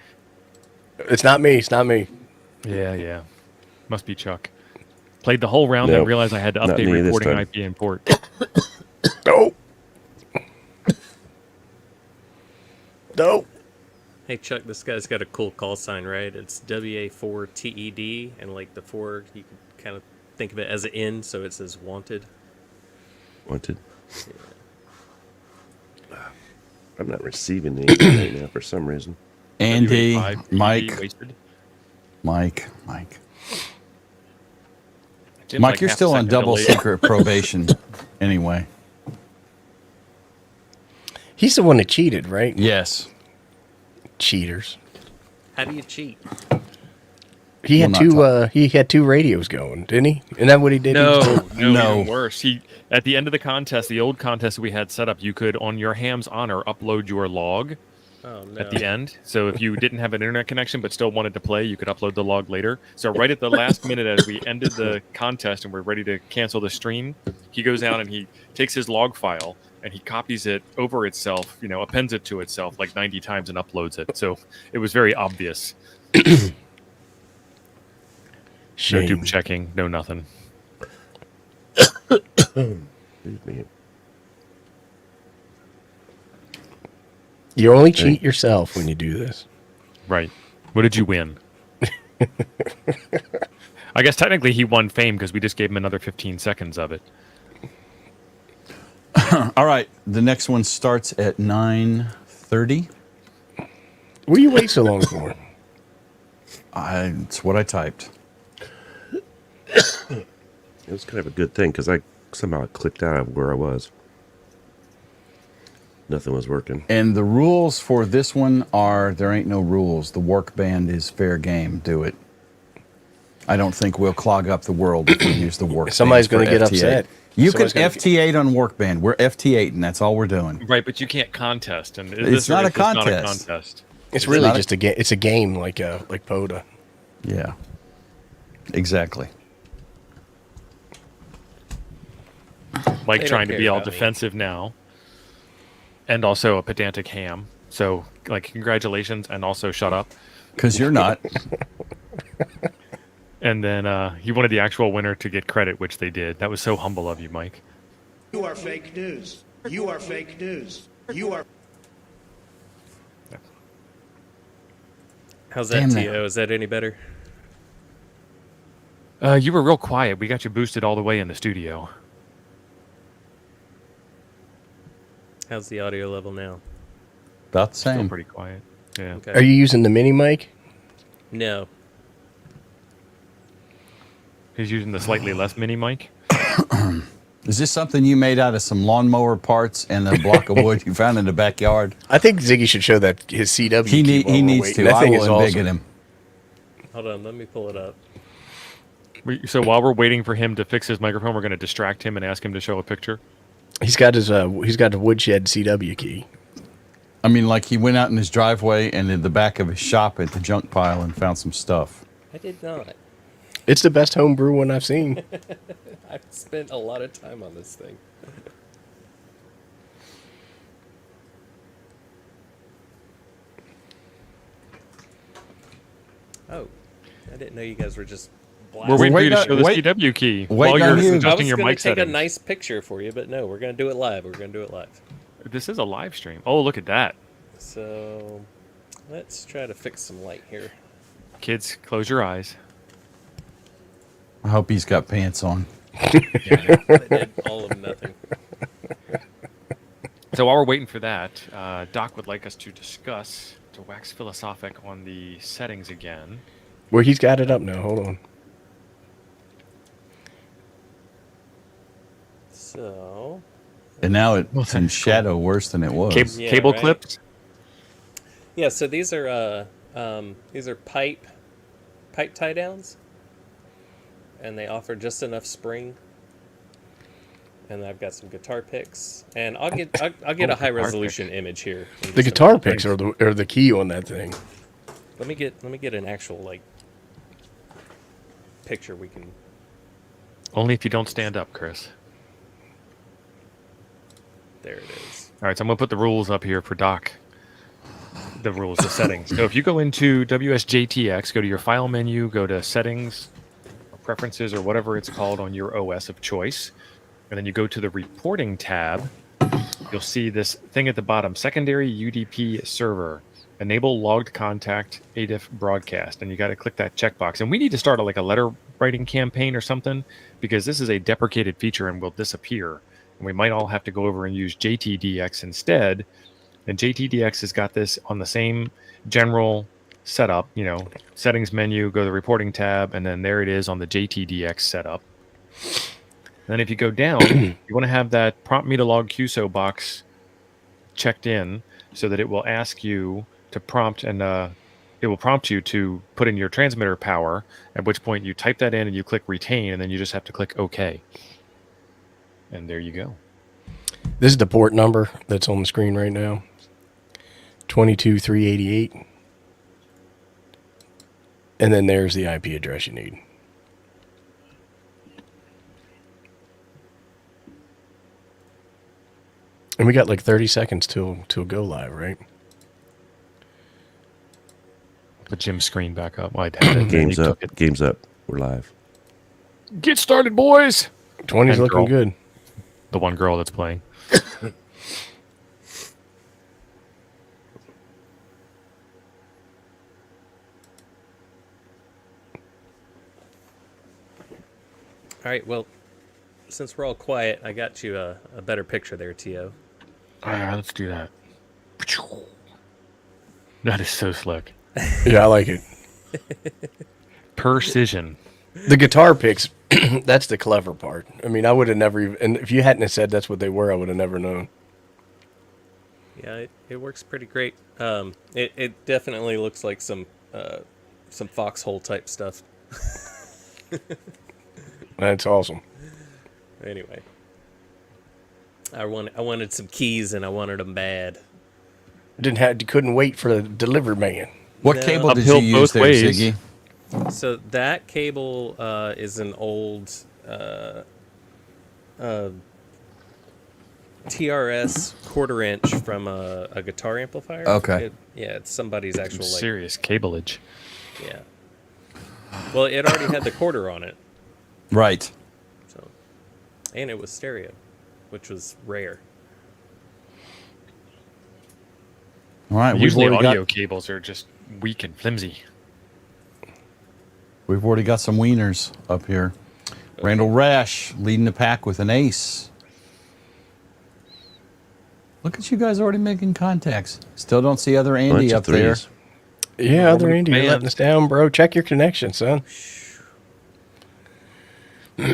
It's not me. It's not me. Yeah. Must be Chuck. Played the whole round No, and realized I had to not update me this recording time. IP import. No. No. Hey, Hey Chuck, this guy's got a cool call sign, right? It's WA4TED, and like the four, you can kind of think of it as an N, so it says wanted. Wanted. I'm not receiving anything right now for some reason. Andy, WA5 Mike, wasted. Mike. Jim's Mike, like you're half a still on second double delayed. secret probation anyway. He's the one that cheated, right? Yes. Cheaters. How do you cheat? He had We'll not two. He had two radios going, didn't he? Isn't that what he did? No, No. even worse. He at the end of the contest, the old contest we had set up, you could, on your ham's honor, upload your log Oh no. at the end. So if you didn't have an internet connection but still wanted to play, you could upload the log later. So right at the last minute, as we ended the contest and we're ready to cancel the stream, he goes out and he takes his log file and he copies it over itself, appends it to itself like 90 times and uploads it. So it was very obvious. No Shame. tube checking, no nothing. Excuse me. You only cheat yourself when you do this. Right. What did you win? I guess technically he won fame because we just gave him another 15 seconds of it. All right. The next one starts at 9:30. What do you wait so long for? It's what I typed. It was kind of a good thing because I somehow clicked out of where I was. Nothing was working. And the rules for this one are there ain't no rules. The work band is fair game. Do it. I don't think we'll clog up the world if we use the work Somebody's going to get upset. You can Somebody's FT8 on work band. We're FT8 and that's all we're doing. Right, but you can't contest. And It's not a this not a contest. contest. It's really not a- just a game. It's a game like POTA. Yeah. Exactly. Mike They don't trying to care be all about me. defensive now. And also a pedantic ham. So, congratulations and also shut up. Because you're not. And then he wanted the actual winner to get credit, which they did. That was so humble of you, Mike. You are fake news. You are fake news. You are. How's that, Damn that. TO? Is that any better? You were real quiet. We got you boosted all the way in the studio. How's the audio level now? About the Still same. pretty quiet. Yeah. Okay. Are you using the mini mic? No. He's using the slightly less mini mic. Is this something you made out of some lawnmower parts and a block of wood you found in the backyard? I think Ziggy should show that his CW. He, key while he we're needs waiting. to. That I thing will is embiggen awesome. him. Hold on, let me pull it up. So while we're waiting for him to fix his microphone, we're going to distract him and ask him to show a picture. He's got the woodshed CW key. I mean, like he went out in his driveway and in the back of his shop at the junk pile and found some stuff. I did not. It's the best homebrew one I've seen. I've spent a lot of time on this thing. Oh, I didn't know you guys were just We're blasting. waiting for you to wait, show the wait. CW key Wait while on you're you. I adjusting was your going to mic take settings. a nice picture for you, but no, we're going to do it live. We're going to do it live. This is a live stream. Oh, look at that. So let's try to fix some light here. Kids, close your eyes. I hope he's got pants on. They did all of nothing. So while we're waiting for that, Doc would like us to discuss, to wax philosophic on the settings again. Where he's got it up now. Hold on. So And now it's in shadow worse than it was. Yeah, Cable right. clips. yeah, so these are pipe tie downs, and they offer just enough spring. And I've got some guitar picks, and I'll get a high guitar resolution image here. in The just a guitar minute. picks are the key on that thing. Let me get an actual picture we can. Only if you don't stand up, Chris. There it is. All right, so I'm going to put the rules up here for Doc. The rules, the settings. So if you go into WSJTX, go to your file menu, go to settings, or preferences, or whatever it's called on your OS of choice. And then you go to the reporting tab. You'll see this thing at the bottom, secondary UDP server. enable logged contact ADIF broadcast, and you got to click that checkbox. And we need to start a letter writing campaign or something, because this is a deprecated feature and will disappear. And we might all have to go over and use JTDX instead. And JTDX has got this on the same general setup, settings menu, go to the reporting tab, and then there it is on the JTDX setup. Then if you go down, you want to have that prompt me to log QSO box checked in so that it will ask you to prompt, and it will prompt you to put in your transmitter power, at which point you type that in and you click retain, and then you just have to click OK. And there you go. This is the port number that's on the screen right now. 22388. And then there's the IP address you need. And we got like 30 seconds till go live, right? Put Jim's screen back up. Well, I had it. Game's up. Game's up. We're live. Get started, boys. 20's And looking girl. good. The one girl that's playing. All right, well, since we're all quiet, I got you a better picture there, Tio. All right, let's do that. That is so slick. Yeah, I like it. Precision. The guitar picks, that's the clever part. I mean, I would have never even, and if you hadn't have said that's what they were, I would have never known. Yeah, it works pretty great. It definitely looks like some foxhole type stuff. That's awesome. Anyway, I wanted some keys and I wanted them bad. Couldn't wait for the delivery man. What No. cable did Uphill you use both there, ways. Ziggy? So that cable is an old TRS 1/4 inch from a guitar amplifier. Okay. It's somebody's actual Serious cableage. yeah. Well, it already had the quarter on it, Right. so, and it was stereo, which was rare. All right. Usually already audio got, cables are just weak and flimsy. we've already got some wieners up here. Randall Rash leading the pack with an ace. Look at you guys already making contacts. Still don't see other Andy Bunch of up there. threes. Yeah, other Andy, you're Man. letting us down, bro. Check your connection, son. Oh, you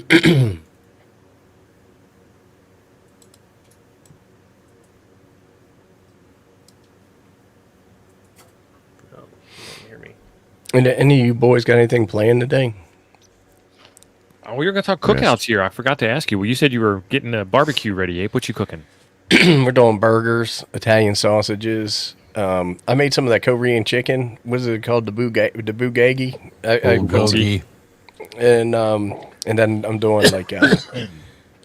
didn't hear me. And any of you boys got anything planned today? Oh, we were going to talk cookouts here. I forgot to ask you. Well, you said you were getting a barbecue ready, Ape. What you cooking? We're doing burgers, Italian sausages. I made some of that Korean chicken. What is it called? The bulgogi. Bulgogi. And then I'm doing like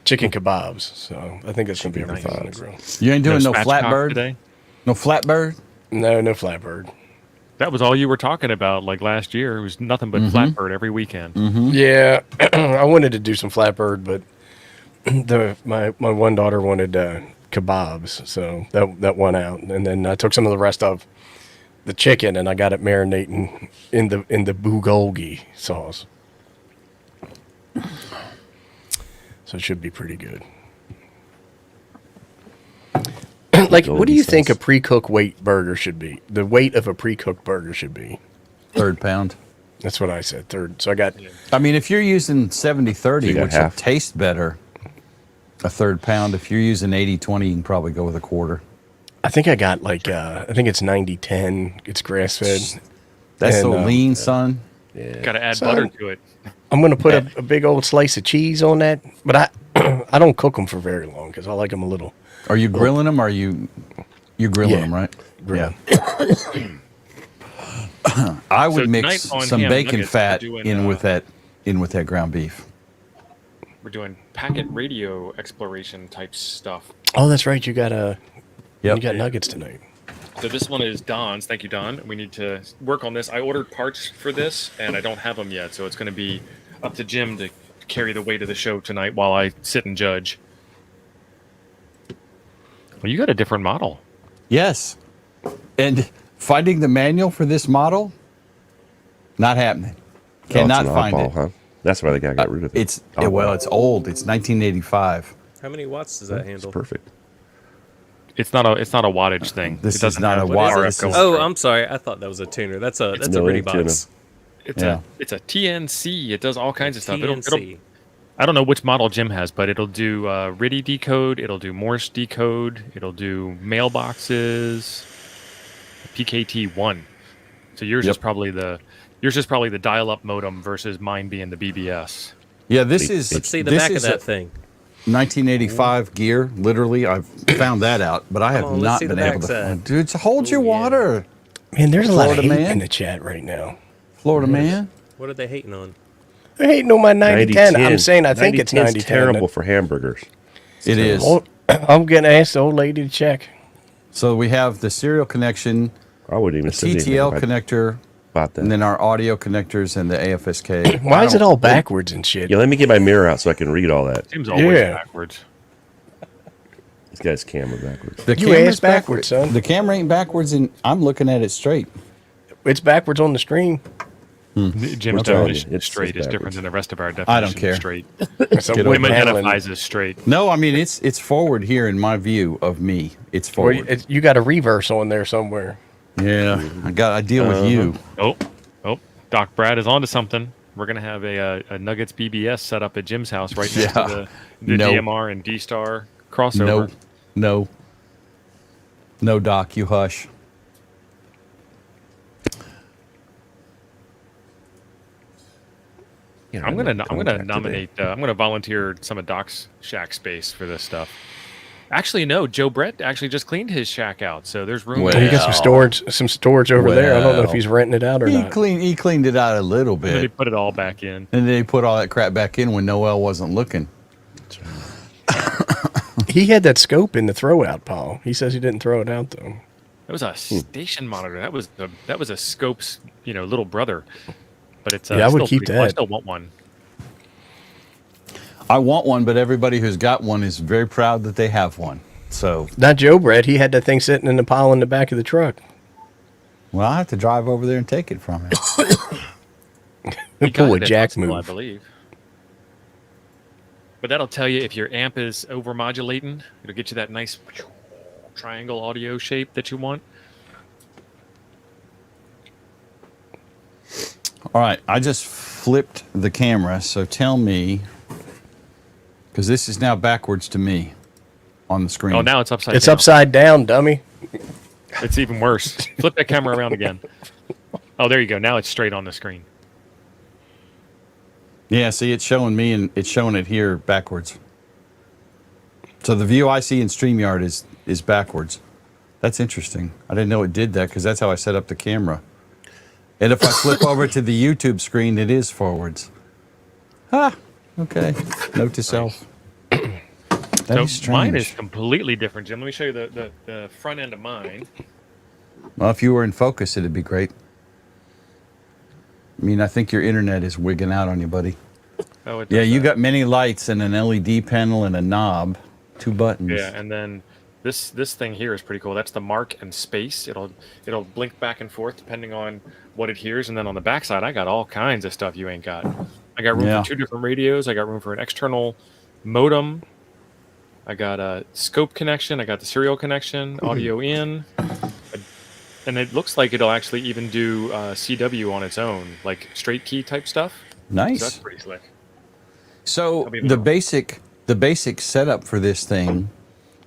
chicken kebabs. So I think it's gonna be everything on the grill. You ain't doing no spatchcock flatbird? today? No flatbird? No flatbird. That was all you were talking about like last year. It was nothing but flatbird every weekend. Yeah, I wanted to do some flatbird, but my one daughter wanted kebabs, so that went out. And then I took some of the rest of the chicken and I got it marinating in the bulgogi sauce. So it should be pretty good. Like, what do you think a pre-cooked weight burger should be? The weight of a pre-cooked burger should be. 3rd pound. That's what I said, third. So I got I mean, if you're using 70/30, You got which half. will taste better, a 3rd pound. If you're using 80/20, you can probably go with a 1/4. I think I got like I think it's 90-10. It's grass fed. That's so And, lean, son. Yeah. Got to add So butter to it. I'm gonna put a big old slice of cheese on that, but I I don't cook them for very long because I like them a little. Are you grilling them? Or are you grilling Yeah. them, right? Grill. I would So mix tonight on some Ham bacon Nuggets, fat we're doing, in with that ground beef. We're doing packet radio exploration type stuff. Oh, that's right. You got Yep. you got nuggets tonight. So this one is Don's. Thank you, Don. We need to work on this. I ordered parts for this, and I don't have them yet. So it's going to be up to Jim to carry the weight of the show tonight while I sit and judge. Well, you got a different model. Yes. And Finding the manual for this model, not happening. Cannot it's an find oddball, it. Huh? That's why the guy got rid of it. It's Oddball. well, it's old. It's 1985. How many watts does that It's handle? perfect. It's not a wattage thing. This It doesn't is not have a the watt- RF this going is- Oh, through it. I'm sorry. I thought that was a tuner. That's a no RIDI antenna. box. It's Yeah. a TNC. It does all kinds of stuff. It'll, TNC. I don't know which model Jim has, but it'll do RIDI decode. It'll do Morse decode. It'll do mailboxes. PKT1. So yours is Yep. probably the dial-up modem versus mine being the BBS. Yeah, this is. Let's see the this back of is that a thing. 1985 gear. Literally, I've found that out, but I have on, let's not see the been able to backside. find. Dude, hold your Ooh, yeah. water, Man, there's a lot of Florida hate man. in the chat right now. Florida man. What are they hating on? They're hating on my 9010. 9010. I'm saying I think it's 9010 's 9010. terrible for hamburgers. It is. I'm going to ask the old lady to check. So we have the serial connection, I wouldn't even the say anything TTL if I connector, bought that. and then our audio connectors and the AFSK. Why is it all backwards and shit? Yeah, let me get my mirror out so I can read all that. Seems always Yeah. backwards. This guy's camera backwards. The You camera's asked backwards, son. The camera ain't backwards, and I'm looking at it straight. It's backwards on the screen. Jim's telling you, definition of it's straight is backwards. different than the rest of our definition I don't care. of straight. So Get we're Women handling- identifies as straight. No, I mean it's forward here in my view of me. It's Well, forward. you got a reverse on there somewhere. Yeah, I deal with you. Oh, Doc Brad is onto something. We're gonna have a Nuggets BBS set up at Jim's house right next Yeah. to the No. DMR and D-Star crossover. No, Doc, you hush. Yeah, I'm gonna contact nominate. I'm gonna volunteer some of Doc's shack space for this stuff. Actually, no. Joe Brett actually just cleaned his shack out, so there's room. Well, You got some storage over there. I don't know if Well. he's renting it out or He not. cleaned it out a little And then he bit, put it all back in. and then he put all that crap back in when Noel wasn't looking. He had that scope in the throw out, Paul. He says he didn't throw it out though. That was a station monitor. That was a Scope's little brother. But it's Yeah, I would still keep pretty cool. I that. still want one. I want one, but everybody who's got one is very proud that they have one. So, Not Joe Brett. He had that thing sitting in the pile in the back of the truck. well, I have to drive over there and take it from him. You Pull got a it at jack Huntsville, I move. believe. But that'll tell you if your amp is over-modulating. It'll get you that nice triangle audio shape that you want. All right, I just flipped the camera, so tell me, because this is now backwards to me on the screen. Oh, now it's upside It's down. upside down, dummy. It's even worse. Flip that camera around again. Oh, there you go. Now it's straight on the screen. Yeah, see, it's showing me, and it's showing it here backwards. So the view I see in StreamYard is backwards. That's interesting. I didn't know it did that because that's how I set up the camera. And if I flip over to the YouTube screen, it is forwards. Ah, okay. Note to self. That is So mine is strange. completely different, Jim. Let me show you the front end of mine. Well, if you were in focus, it'd be great. I mean, I think your internet is wigging out on you, buddy. Oh, it Yeah, does you that. got many lights and an LED panel and a knob, 2 buttons. Yeah, and then this thing here is pretty cool. That's the mark and space. It'll blink back and forth depending on what it hears. And then on the backside, I got all kinds of stuff you ain't got. I got room Yeah. for 2 different radios. I got room for an external modem. I got a scope connection. I got the serial connection, audio in. And it looks like it'll actually even do CW on its own, like straight key type stuff. So that's Nice. pretty slick. So That'll be the the basic setup for this thing,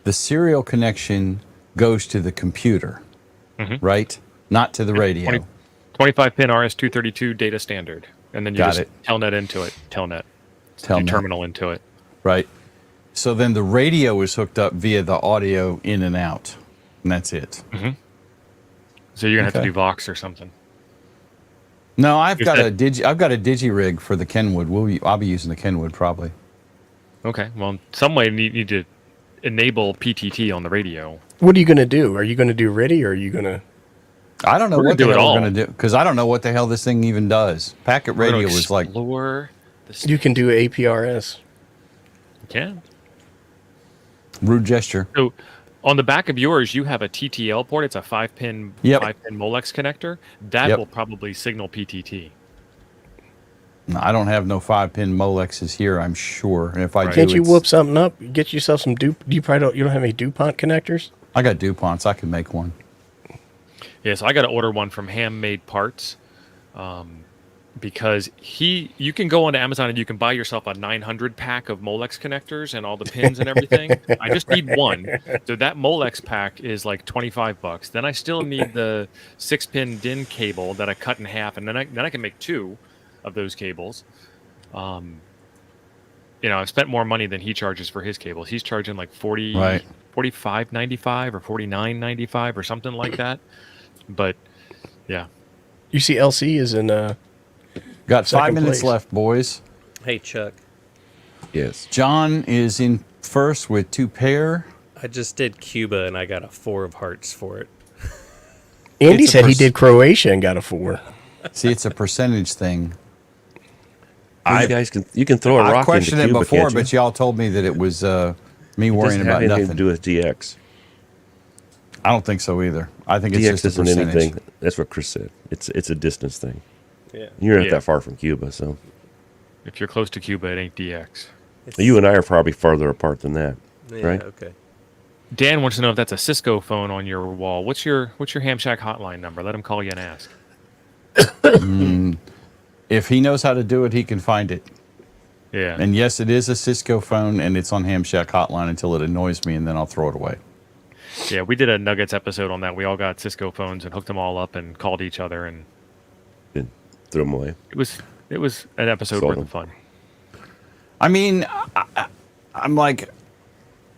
the serial connection goes to the computer, right? Not to the radio. 25-pin RS-232 data standard. And then you Got just it. telnet into it. Telnet. Telnet. Terminal into it. Right. So then the radio is hooked up via the audio in and out, and that's it. So you're gonna have to Okay. do Vox or something. No, I've Is got that- I've got a digi rig for the Kenwood. I'll be using the Kenwood probably. Okay. Well, some way you need to enable PTT on the radio. What are you going to do? Are you going to do RIDI or are you going to... I don't know We're what gonna the do it hell we're all. going to do because I don't know what the hell this thing even does. Packet We're gonna radio is like explore the You can do APRS. can. rude gesture. So On the back of yours, you have a TTL port. It's a 5-pin Yep. 5-pin Molex connector. That Yep. will probably signal PTT. No, I don't have no 5-pin Molexes here, I'm sure. And if I Right. do, Can't you it's- whoop something up? Get yourself some you probably don't have any DuPont connectors? I got DuPonts. I can make one. Yeah, so I got to order one from Handmade Parts, because you can go onto Amazon and you can buy yourself a 900 pack of Molex connectors and all the pins and everything. I just need one, so that Molex pack is like $25. Then I still need the 6-pin DIN cable that I cut in half, and then I can make 2 of those cables. I've spent more money than he charges for his cables. He's charging like Right. $45.95 or $49.95 or something like that. But yeah, You see, LC is in. Got 5 Second minutes place. left, boys. Hey, Chuck. Yes. John is in first with 2 pair. I just did Cuba and I got a 4 of hearts for it. Andy It's a said he did Croatia and got a 4. See, it's a percentage thing. You can throw a I rock questioned into it Cuba, before, can't you? but y'all told me that it was me It worrying doesn't about have anything nothing. to do with DX. I don't think so either. I think it's DX just a isn't percentage. anything. That's what Chris said. It's a distance thing. Yeah. You're not Yeah. that far from Cuba, so if you're close to Cuba, it ain't DX. you and I are probably farther apart than that, Yeah, right? okay. Dan wants to know if that's a Cisco phone on your wall. What's your Ham Shack hotline number? Let him call you and ask. If he knows how to do it, he can find it. Yeah. And yes, it is a Cisco phone, and it's on Ham Shack Hotline until it annoys me, and then I'll throw it away. Yeah, we did a Nuggets episode on that. We all got Cisco phones and hooked them all up and called each other, and Good. Throw them away. it was an episode Sold worth them. of fun. I mean, I'm like,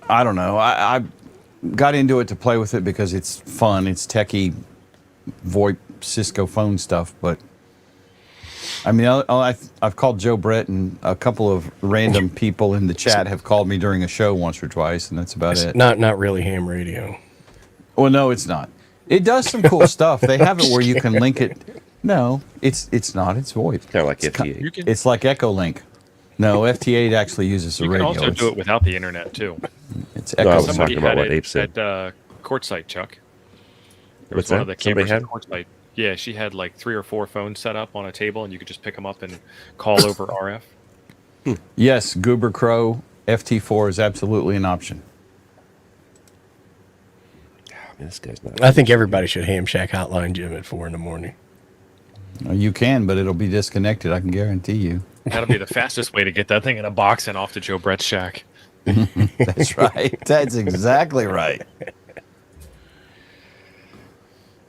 I don't know. I got into it to play with it because it's fun. It's techie, VoIP, Cisco phone stuff. But I mean, I've called Joe Brett, and a couple of random people in the chat have called me during a show once or twice, and that's about It's it. not really ham radio. Well, no, it's not. It does some cool stuff. They have it where you can link it. No, it's not. It's VoIP. Kind of like It's FTA. You can It's like Echolink. No, FT8 actually uses a you can radio. also do it without the internet too. It's No, I was Echolink. talking about what Abe said. At Quartzsite, Chuck. There What's was one that? of the Somebody cameras at had? Quartzsite. Yeah, she had like 3 or 4 phones set up on a table, and you could just pick them up and call over RF. Yes, Goober Crow FT4 is absolutely an option. Man, this guy's not. I think everybody should ham shack hotline Jim at 4 in the morning. You can, but it'll be disconnected. I can guarantee you. That'll be the fastest way to get that thing in a box and off to Joe Brett's shack. That's right. That's exactly right.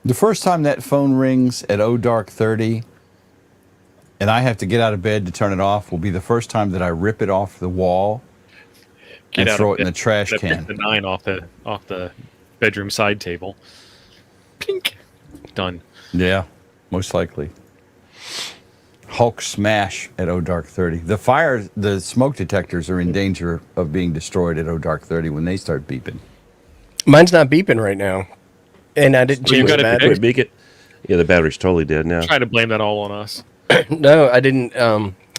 The first time that phone rings at dark 30, and I have to get out of bed to turn it off, will be the first time that I rip it off the wall and out throw of it in the bed, trash pick can. the 9 off the bedroom side table. Pink. Done. Yeah, most likely. Hulk smash at dark 30. The smoke detectors are in danger of being destroyed at dark 30 when they start beeping. Mine's not beeping right now, and I didn't Well, you change the got it battery. Wait, make it. Yeah, the battery's totally dead now. Try to blame that all on us. No, I didn't.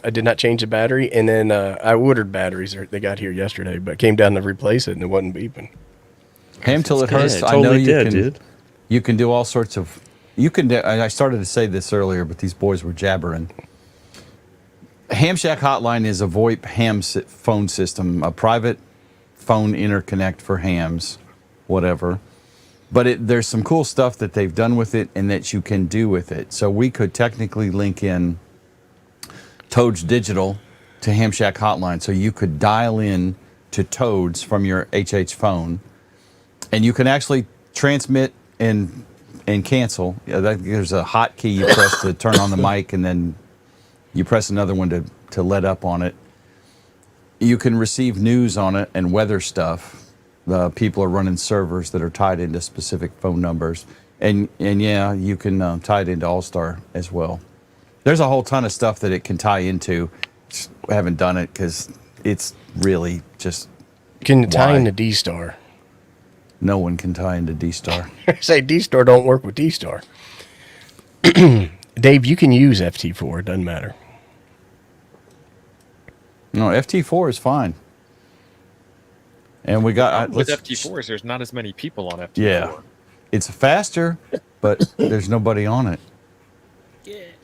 I did not change the battery, and then I ordered batteries. They got here yesterday, but came down to replace it, and it wasn't beeping. Ham till it Yeah, hurts. it's I know totally you dead, can. dude. You can do all sorts of. You can. I started to say this earlier, but these boys were jabbering. Ham Shack Hotline is a VoIP phone system, a private phone interconnect for hams, whatever. But there's some cool stuff that they've done with it and that you can do with it. So we could technically link in Toads Digital to Ham Shack Hotline, so you could dial in to Toads from your HH phone, and you can actually transmit and cancel. There's a hotkey you press to turn on the mic, and then you press another one to let up on it. You can receive news on it and weather stuff. People are running servers that are tied into specific phone numbers, and yeah, you can tie it into All-Star as well. There's a whole ton of stuff that it can tie into. Just haven't done it because it's really just Can you tie Why? into D-Star? no one can tie into D-Star. Say D-Star don't work with D-Star. Dave, you can use FT4. It doesn't matter. No, FT4 is fine. And we got With let's- FT4s, there's not as many people on FT4. Yeah, it's faster, but there's nobody on it.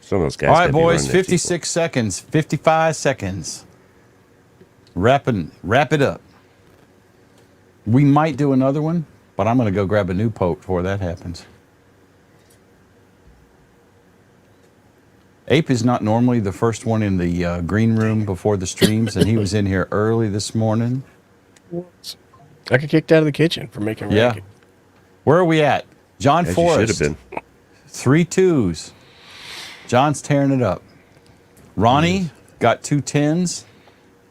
Some of those guys. All right, gotta be boys, running 56 seconds, 55 seconds. Wrap it up. We might do another one, but I'm going to go grab a new poke before that happens. Ape is not normally the first one in the green room before the streams, and he was in here early this morning. I got kicked out of the kitchen for making Yeah. racket. Where are we at? John As you Forrest. should have been. 3 2s. John's tearing it up. Ronnie got 2 10s.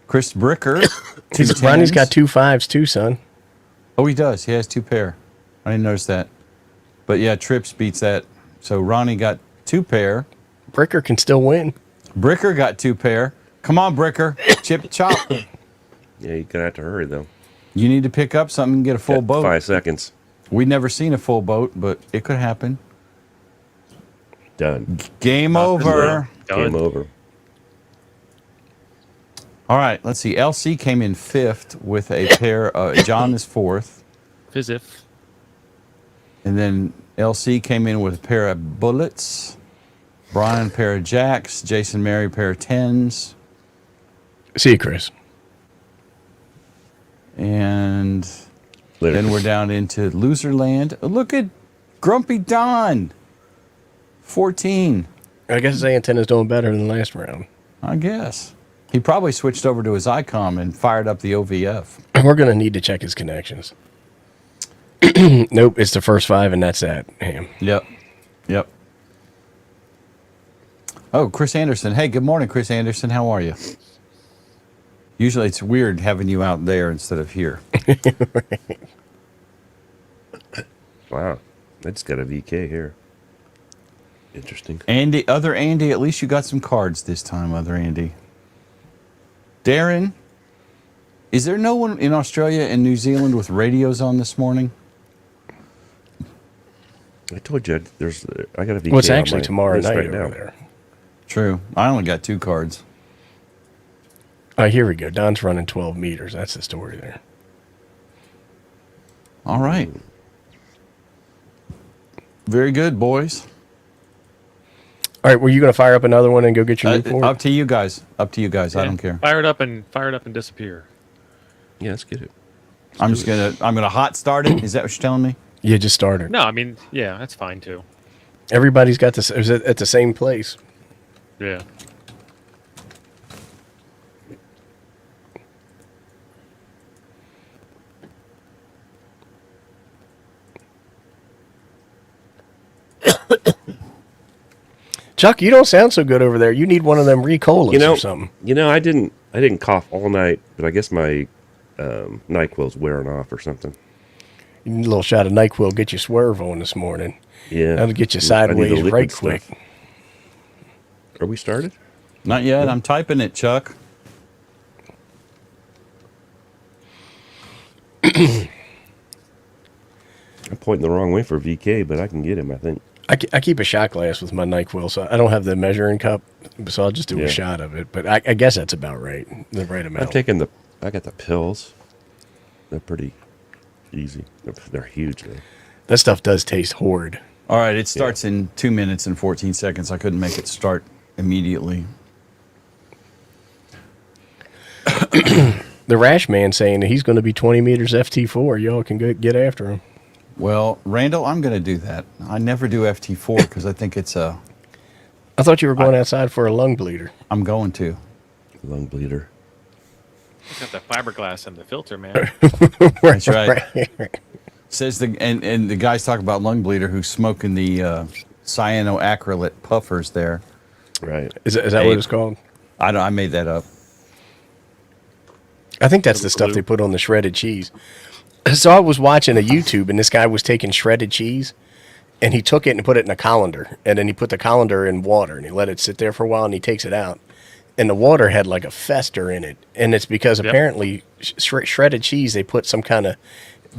Chris Bricker, 2 10s. Ronnie's got 2 5s too, son. Oh, he does. He has 2 pair. I didn't notice that. But yeah, Trips beats that. So Ronnie got 2 pair. Bricker can still win. Bricker got 2 pair. Come on, Bricker. Chip chop. Yeah, you're gonna have to hurry though. You need to pick up something and get a full Got boat. 5 seconds. We've never seen a full boat, but it could happen. Done. Game over. Game over. All right, let's see. LC came in 5th with a pair. John is 4th. Physif. And then LC came in with a pair of bullets. Brian, pair of jacks. Jason, Mary, pair of 10s. See you, Chris. And Later. then we're down into Loserland. Look at Grumpy Don. 14, I guess his antenna's doing better than the last round. I guess. He probably switched over to his ICOM and fired up the OVF. We're going to need to check his connections. Nope, it's the first 5, and that's that. Damn. Yep. Oh, Chris Anderson. Hey, good morning, Chris Anderson. How are you? Usually it's weird having you out there instead of here. Wow. I just got a VK here. Interesting. Andy, other Andy, at least you got some cards this time, other Andy. Darren, is there no one in Australia and New Zealand with radios on this morning? I told you I got a VK. Well, it's on actually my tomorrow list night right over now. there. True. I only got 2 cards. Oh, here we go. Don's running 12 meters. That's the story there. All right. Very good, boys. All right, were you going to fire up another one and go get your report? Up to you guys. I don't care. Fire it up and disappear. Yeah, let's get it. I'm gonna hot start it. Is that what you're telling me? You just started. No, I mean, yeah, that's fine too. Everybody's got this is at the same place. Yeah. Chuck, you don't sound so good over there. You need one of them Ricolas or something. I didn't cough all night, but I guess my NyQuil's wearing off or something. You need a little shot of NyQuil, get you swerve on this morning. Yeah. That'll get you I need the sideways liquid right stuff. quick. Are we started? Not yet. I'm typing it, Chuck. I'm pointing the wrong way for VK, but I can get him, I think. I keep a shot glass with my NyQuil, so I don't have the measuring cup, so I'll just do Yeah. a shot of it. But I guess that's about right, the right amount. I got the pills. They're pretty easy. They're huge, though. That stuff does taste horrid. All right, it starts in 2 minutes and 14 seconds. I couldn't make it start immediately. The Rash Man saying that he's going to be 20 meters FT4. Y'all can go get after him. Well, Randall, I'm going to do that. I never do FT4 because I think it's a. I thought you were going outside for a lung bleeder. I'm going to. Lung bleeder. Got the fiberglass and the filter, man. That's right. Says and the guys talk about lung bleeder who's smoking the cyanoacrylate puffers there. Right. Is that what it's called? I made that up. I think that's the stuff they put on the shredded cheese. So I was watching a YouTube, and this guy was taking shredded cheese, and he took it and put it in a colander, and then he put the colander in water, and he let it sit there for a while, and he takes it out, and the water had like a fester in it, and it's because apparently shredded cheese, they put some kind of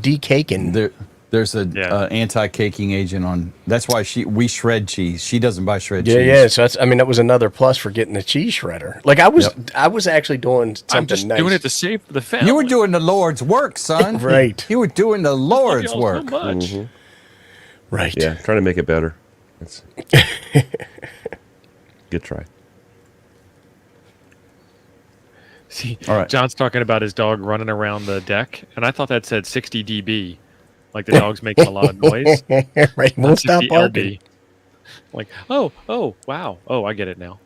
decaking There's a Yeah. anti-caking agent on. That's why we shred cheese. She doesn't buy shred Yeah, cheese. yeah. So that's, I mean, that was another plus for getting the cheese shredder. Like I was actually doing something I'm just nice. doing it to save the family. You were doing the Lord's work, son. Right. You were doing the Love Lord's y'all work. so much. Right. Yeah, trying to make it better. That's good try. See, All right. John's talking about his dog running around the deck, and I thought that said 60 dB, like the dog's making a lot of noise. Right. Not Won't stop 60 barking. LB. Like, oh, wow. Oh, I get it now.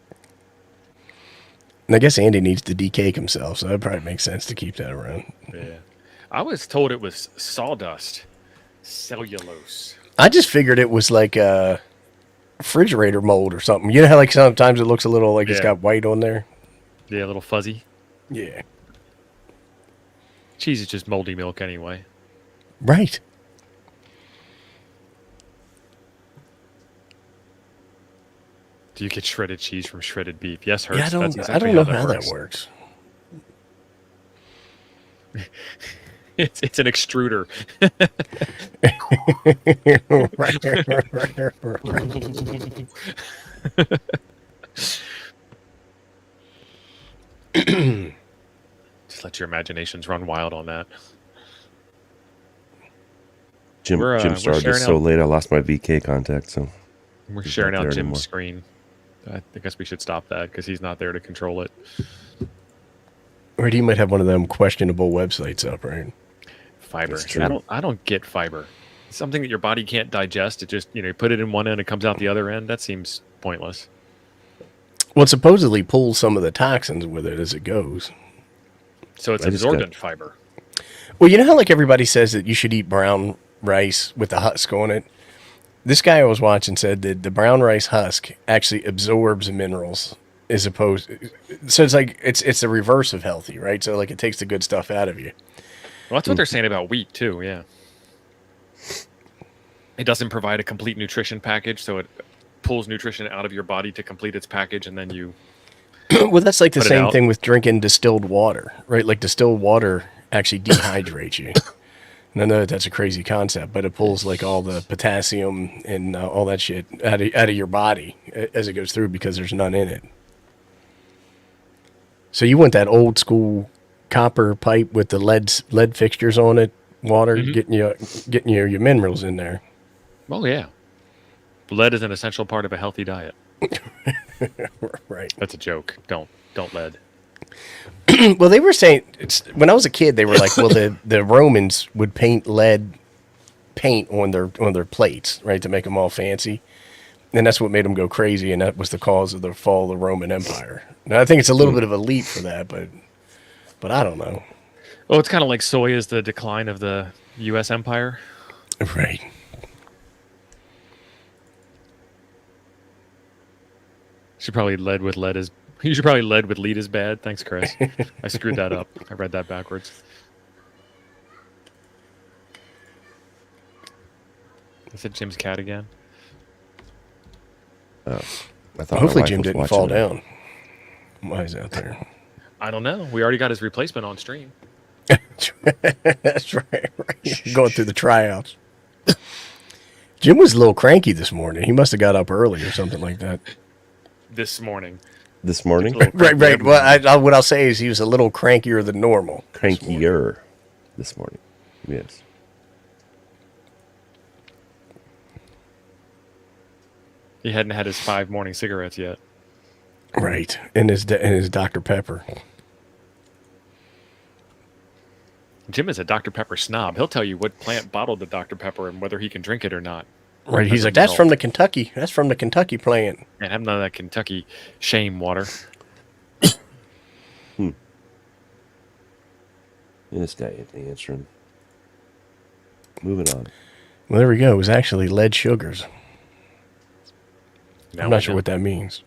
And I guess Andy needs to decake himself, so that probably makes sense to keep that around. Yeah. I was told it was sawdust, cellulose. I just figured it was like a refrigerator mold or something. You know how like sometimes it looks a little like it's Yeah. got white on there? Yeah, a little fuzzy. Yeah. Cheese is just moldy milk anyway. Right. Do you get shredded cheese from shredded beef? Yes, Hurst. Yeah, I That's don't exactly know how how that that works. works. It's an extruder. Just let your imaginations run wild on that. Jim We're started sharing this so out- late, I lost my VK contact. So We're He's sharing not out there Jim's anymore. screen. I guess we should stop that because he's not there to control it. Or he might have one of them questionable websites up, right? Fiber. That's true. I don't get fiber. It's something that your body can't digest. It just, you put it in one end, it comes out the other end. That seems pointless. Well, it supposedly pulls some of the toxins with it as it goes. So it's I just got- absorbent fiber. Well, you know how like everybody says that you should eat brown rice with the husk on it? This guy I was watching said that the brown rice husk actually absorbs minerals as opposed. So it's like it's the reverse of healthy, right? So like it takes the good stuff out of you. Well, that's what they're saying about wheat too. Yeah, it doesn't provide a complete nutrition package, so it pulls nutrition out of your body to complete its package, and then you. Well, that's like the Put it same out. thing with drinking distilled water, right? Like distilled water actually dehydrates you. And I know that's a crazy concept, but it pulls like all the potassium and all that shit out of your body as it goes through because there's none in it. So you want that old school copper pipe with the lead fixtures on it, water getting your minerals in there. Oh yeah, lead is an essential part of a healthy diet. Right. That's a joke. Don't lead. Well, they were saying when I was a kid, they were like, well, the Romans would paint lead paint on their plates, right, to make them all fancy, and that's what made them go crazy, and that was the cause of the fall of the Roman Empire. Now, I think it's a little bit of a leap for that, but I don't know. Well, it's kind of like soy is the decline of the U.S. empire. Right. Should probably lead with lead is. You should probably lead with lead is bad. Thanks, Chris. I screwed that up. I read that backwards. Is it Jim's cat again? I thought my Hopefully wife Jim was didn't watching fall it. down while he's out there. I don't know. We already got his replacement on stream. That's right. Going through the tryouts. Jim was a little cranky this morning. He must have got up early or something like that. This morning. This morning, Right. Well, what I'll say is he was a little crankier than normal. crankier this morning. Yes. He hadn't had his 5 morning cigarettes yet. Right. And his Dr. Pepper. Jim is a Dr. Pepper snob. He'll tell you what plant bottled the Dr. Pepper and whether he can drink it or not. Right. He's As a like, that's result. from the Kentucky. That's from the Kentucky plant. And have none of that Kentucky shame water. And this guy ain't answering. Moving on. Well, there we go. It was actually lead sugars. Now I'm we not sure know. what that means.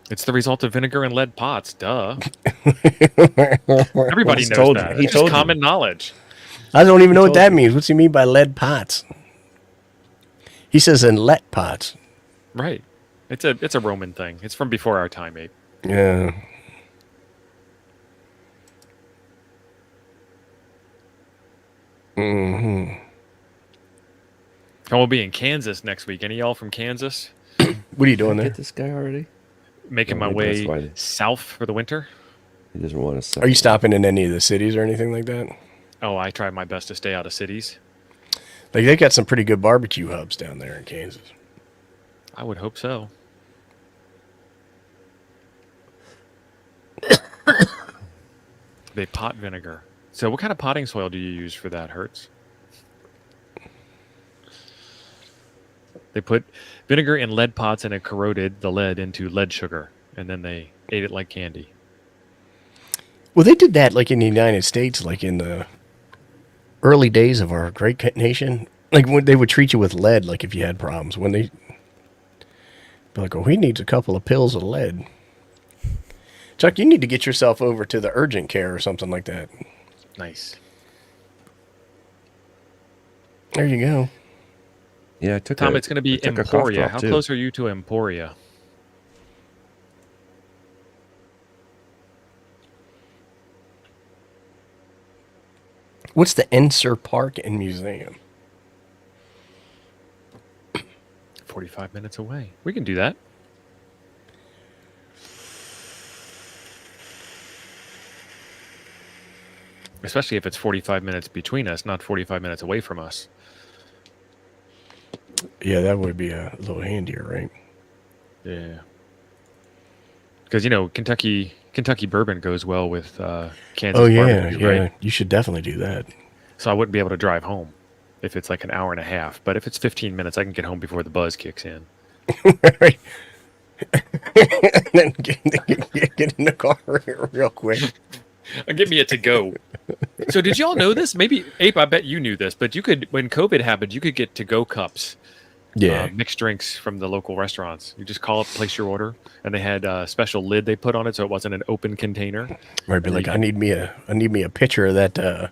It's the result of vinegar and lead pots. Duh. Everybody He's knows told you. that. He It's told just you. common knowledge. I don't even know what told that you. means. What's he mean by lead pots? He says inlet pots. Right. It's a Roman thing. It's from before our time, mate. Yeah. Mm-hmm. And we'll be in Kansas next week. Any of y'all from Kansas? What are you doing there? Get this guy already. Making Oh, my maybe that's way why south for the winter? he doesn't want to. Are you stopping in any of the cities or anything like that? Oh, I try my best to stay out of cities. Like they got some pretty good barbecue hubs down there in Kansas. I would hope so. They pot vinegar. So what kind of potting soil do you use for that, Hertz? They put vinegar in lead pots and it corroded the lead into lead sugar. And then they ate it like candy. Well, they did that like in the United States, like in the early days of our great nation. Like when they would treat you with lead, like if you had problems. When they be like, oh, he needs a couple of pills of lead. Chuck, you need to get yourself over to the urgent care or something like that. Nice. There you go. Yeah, I took. Tom, it's going to be I took a cough Emporia. drop, How too. close are you to Emporia? What's the Enser Park and Museum? 45 minutes away. We can do that. Especially if it's 45 minutes between us, not 45 minutes away from us. Yeah, that would be a little handier, right? Yeah. Because, you know, Kentucky bourbon goes well with Kansas Oh, yeah, barbecue, yeah. right? You should definitely do that. So I wouldn't be able to drive home if it's like an hour and a half. But if it's 15 minutes, I can get home before the buzz kicks in. Right. And then get in the car real quick. Give me a to-go. So did y'all know this? Maybe, Ape, I bet you knew this. But you could, when COVID happened, you could get to-go cups. Yeah. Mixed drinks from the local restaurants. You just call up, place your order, and they had a special lid they put on it so it wasn't an open container. Right, be like, I need me a picture of that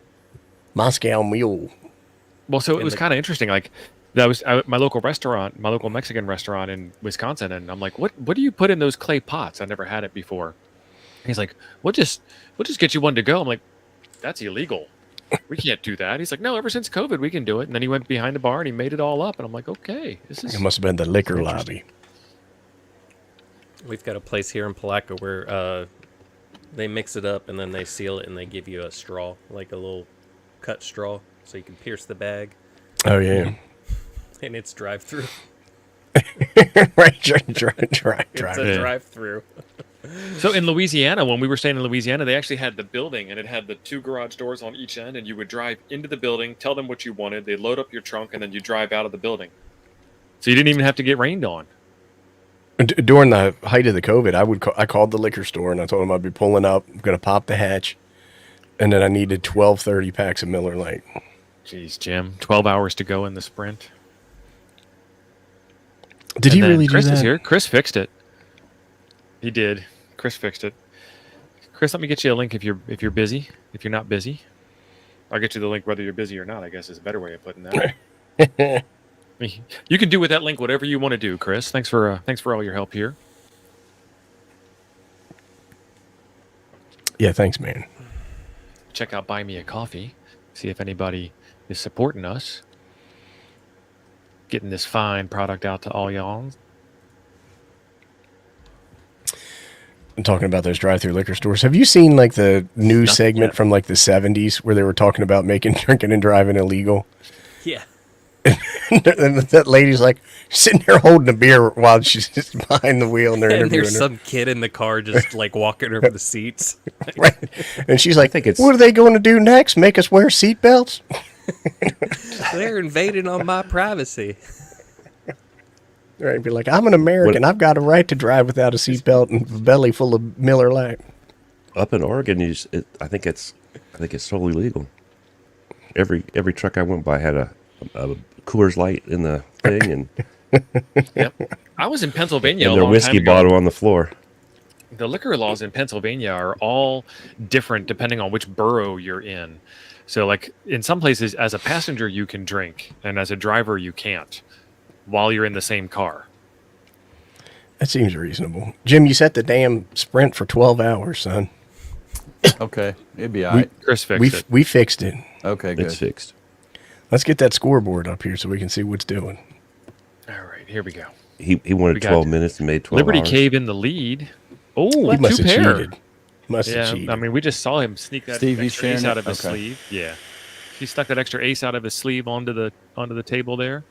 Moscow Mule. Well, so it was kind of interesting. Like that was my local restaurant, my local Mexican restaurant in Wisconsin, and I'm like, what do you put in those clay pots? I never had it before. He's like, we'll just get you one to go. I'm like, that's illegal. We can't do that. He's like, no, ever since COVID, we can do it. And then he went behind the bar and he made it all up. And I'm like, okay, this is. It must have been the liquor lobby. We've got a place here in Palaca where they mix it up and then they seal it and they give you a straw, like a little cut straw, so you can pierce the bag. Oh, yeah. And it's drive-through. Right, drive It's a drive-through. So in Louisiana, when we were staying in Louisiana, they actually had the building and it had the 2 garage doors on each end, and you would drive into the building, tell them what you wanted, they'd load up your trunk, and then you drive out of the building. So you didn't even have to get rained on. During the height of the COVID, I called the liquor store and I told them I'd be pulling up, I'm going to pop the hatch, and then I needed 12 30 packs of Miller Lite. Jeez, Jim, 12 hours to go in the sprint. Did he really do Chris that? is here. Chris fixed it. He did. Chris fixed it. Chris, let me get you a link if you're busy. If you're not busy, I'll get you the link whether you're busy or not. I guess is a better way of putting that. You can do with that link whatever you want to do, Chris. Thanks for all your help here. Yeah, thanks, man. Check out Buy Me a Coffee. See if anybody is supporting us. Getting this fine product out to all y'all. I'm talking about those drive-through liquor stores. Have you seen like the new Not segment yet. from like the 70s where they were talking about making drinking and driving illegal? Yeah. And that lady's like sitting there holding a beer while she's just behind the wheel and they're And interviewing there's her. some kid in the car just like walking over the seats. Right. And she's like, think it's- what are they going to do next? Make us wear seatbelts? They're invading on my privacy. Right. Be like, I'm an American. I've got a right to drive without a seatbelt and a belly full of Miller Lite. Up in Oregon, I think it's totally legal. Every truck I went by had a Coors Light in the thing and Yep. I was in Pennsylvania and a their long whiskey time ago. bottle on the floor. The liquor laws in Pennsylvania are all different depending on which borough you're in. So, like, in some places, as a passenger, you can drink, and as a driver, you can't, while you're in the same car. That seems reasonable. Jim, you set the damn sprint for 12 hours, son. Okay, it'd be all right. Chris fixed it. We fixed it. Okay, good. It's fixed. Let's get that scoreboard up here so we can see what's doing. All right, here we go. He wanted We got 12 minutes and made 12 Liberty hours. Cave in the lead. Oh, He must two have pair. cheated. Must have Yeah, cheated. I mean, we just saw him sneak that Steve, he's extra ace sharing out it? of his Okay. sleeve. Yeah, he stuck that extra ace out of his sleeve onto the table there.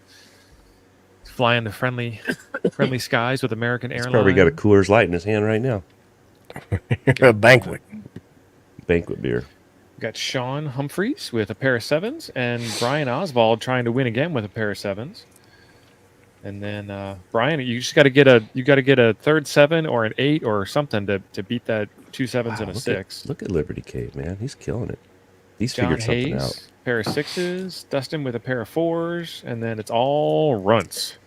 Flying the friendly skies with American He's Airlines. probably got a Coors Light in his hand right now. A banquet. Banquet beer. We got Sean Humphreys with a pair of sevens, and Brian Oswald trying to win again with a pair of sevens. And then Brian, you just got to get a third seven or an 8 or something to beat that 2 sevens and a Wow, 6. Look at Liberty Cave, man. He's killing it. He's John figured something out. Hayes, pair of 6s. Dustin with a pair of 4s, and then it's all runts.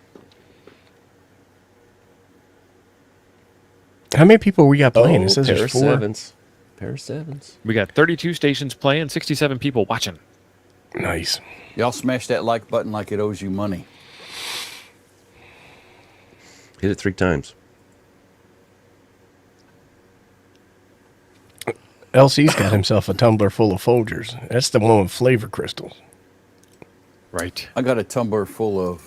How many people we got playing? It says pair there's of 4. sevens. Pair of sevens. We got 32 stations playing, 67 people watching. Nice. Y'all smash that like button like it owes you money. Hit it 3 times. LC's got himself a tumbler full of Folgers. That's the one with flavor crystals. Right. I got a tumbler full of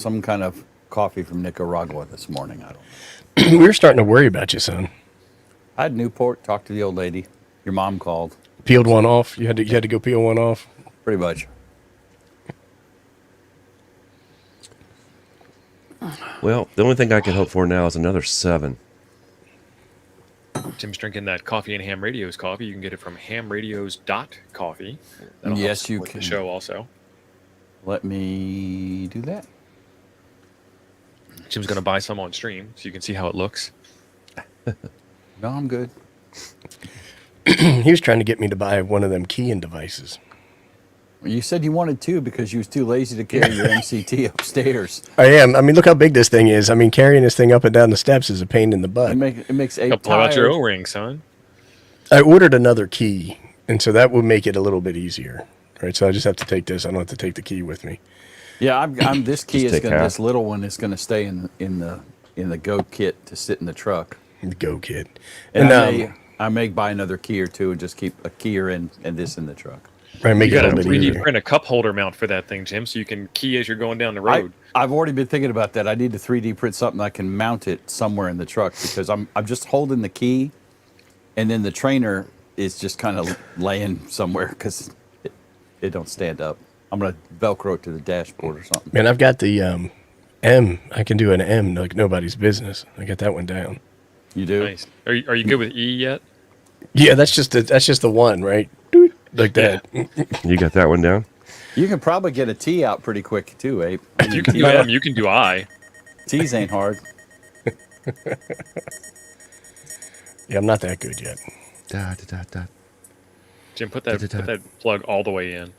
some kind of coffee from Nicaragua this morning. I don't know. We were starting to worry about you, son. I had Newport, talked to the old lady. Your mom called, Peeled one off. You had to go peel one off. pretty much. Well, the only thing I can hope for now is another 7. Jim's drinking that Coffee and Ham Radios coffee. You can get it from hamradios.coffee. That'll help Yes, you support can. the show also. Let me do that. Jim's going to buy some on stream so you can see how it looks. No, I'm good. He was trying to get me to buy one of them keying devices. You said you wanted to because you was too lazy to carry your MCT upstairs. I am. I mean, look how big this thing is. I mean, carrying this thing up and down the steps is a pain in the butt. It makes Help 8 blow out your tires. O-ring, son. I ordered another key, and so that would make it a little bit easier. Right, so I just have to take this. I don't have to take the key with me. Yeah, I'm this key Just is take gonna half. this little one is gonna stay in the Go kit to sit in the truck. The Go Kid. And And I may buy another key or two and just keep a key or in and this in the truck. right, make You it a got to little bit 3D easier. print a cup holder mount for that thing, Jim, so you can key as you're going down the road. I've already been thinking about that. I need to 3D print something I can mount it somewhere in the truck because I'm just holding the key, and then the trainer is just kind of laying somewhere because it don't stand up. I'm gonna Velcro it to the dashboard or something. Man, I've got the M. I can do an M like nobody's business. I got that one down. You do? Nice. Are you good with E yet? Yeah, that's just the one, right? Doot, like that. You got that one down? You can probably get a T out pretty quick too, Abe. If you can do M, you can do I. T's ain't hard. Yeah, I'm not that good yet. Da, da, da, da. Jim, put that plug all the way in.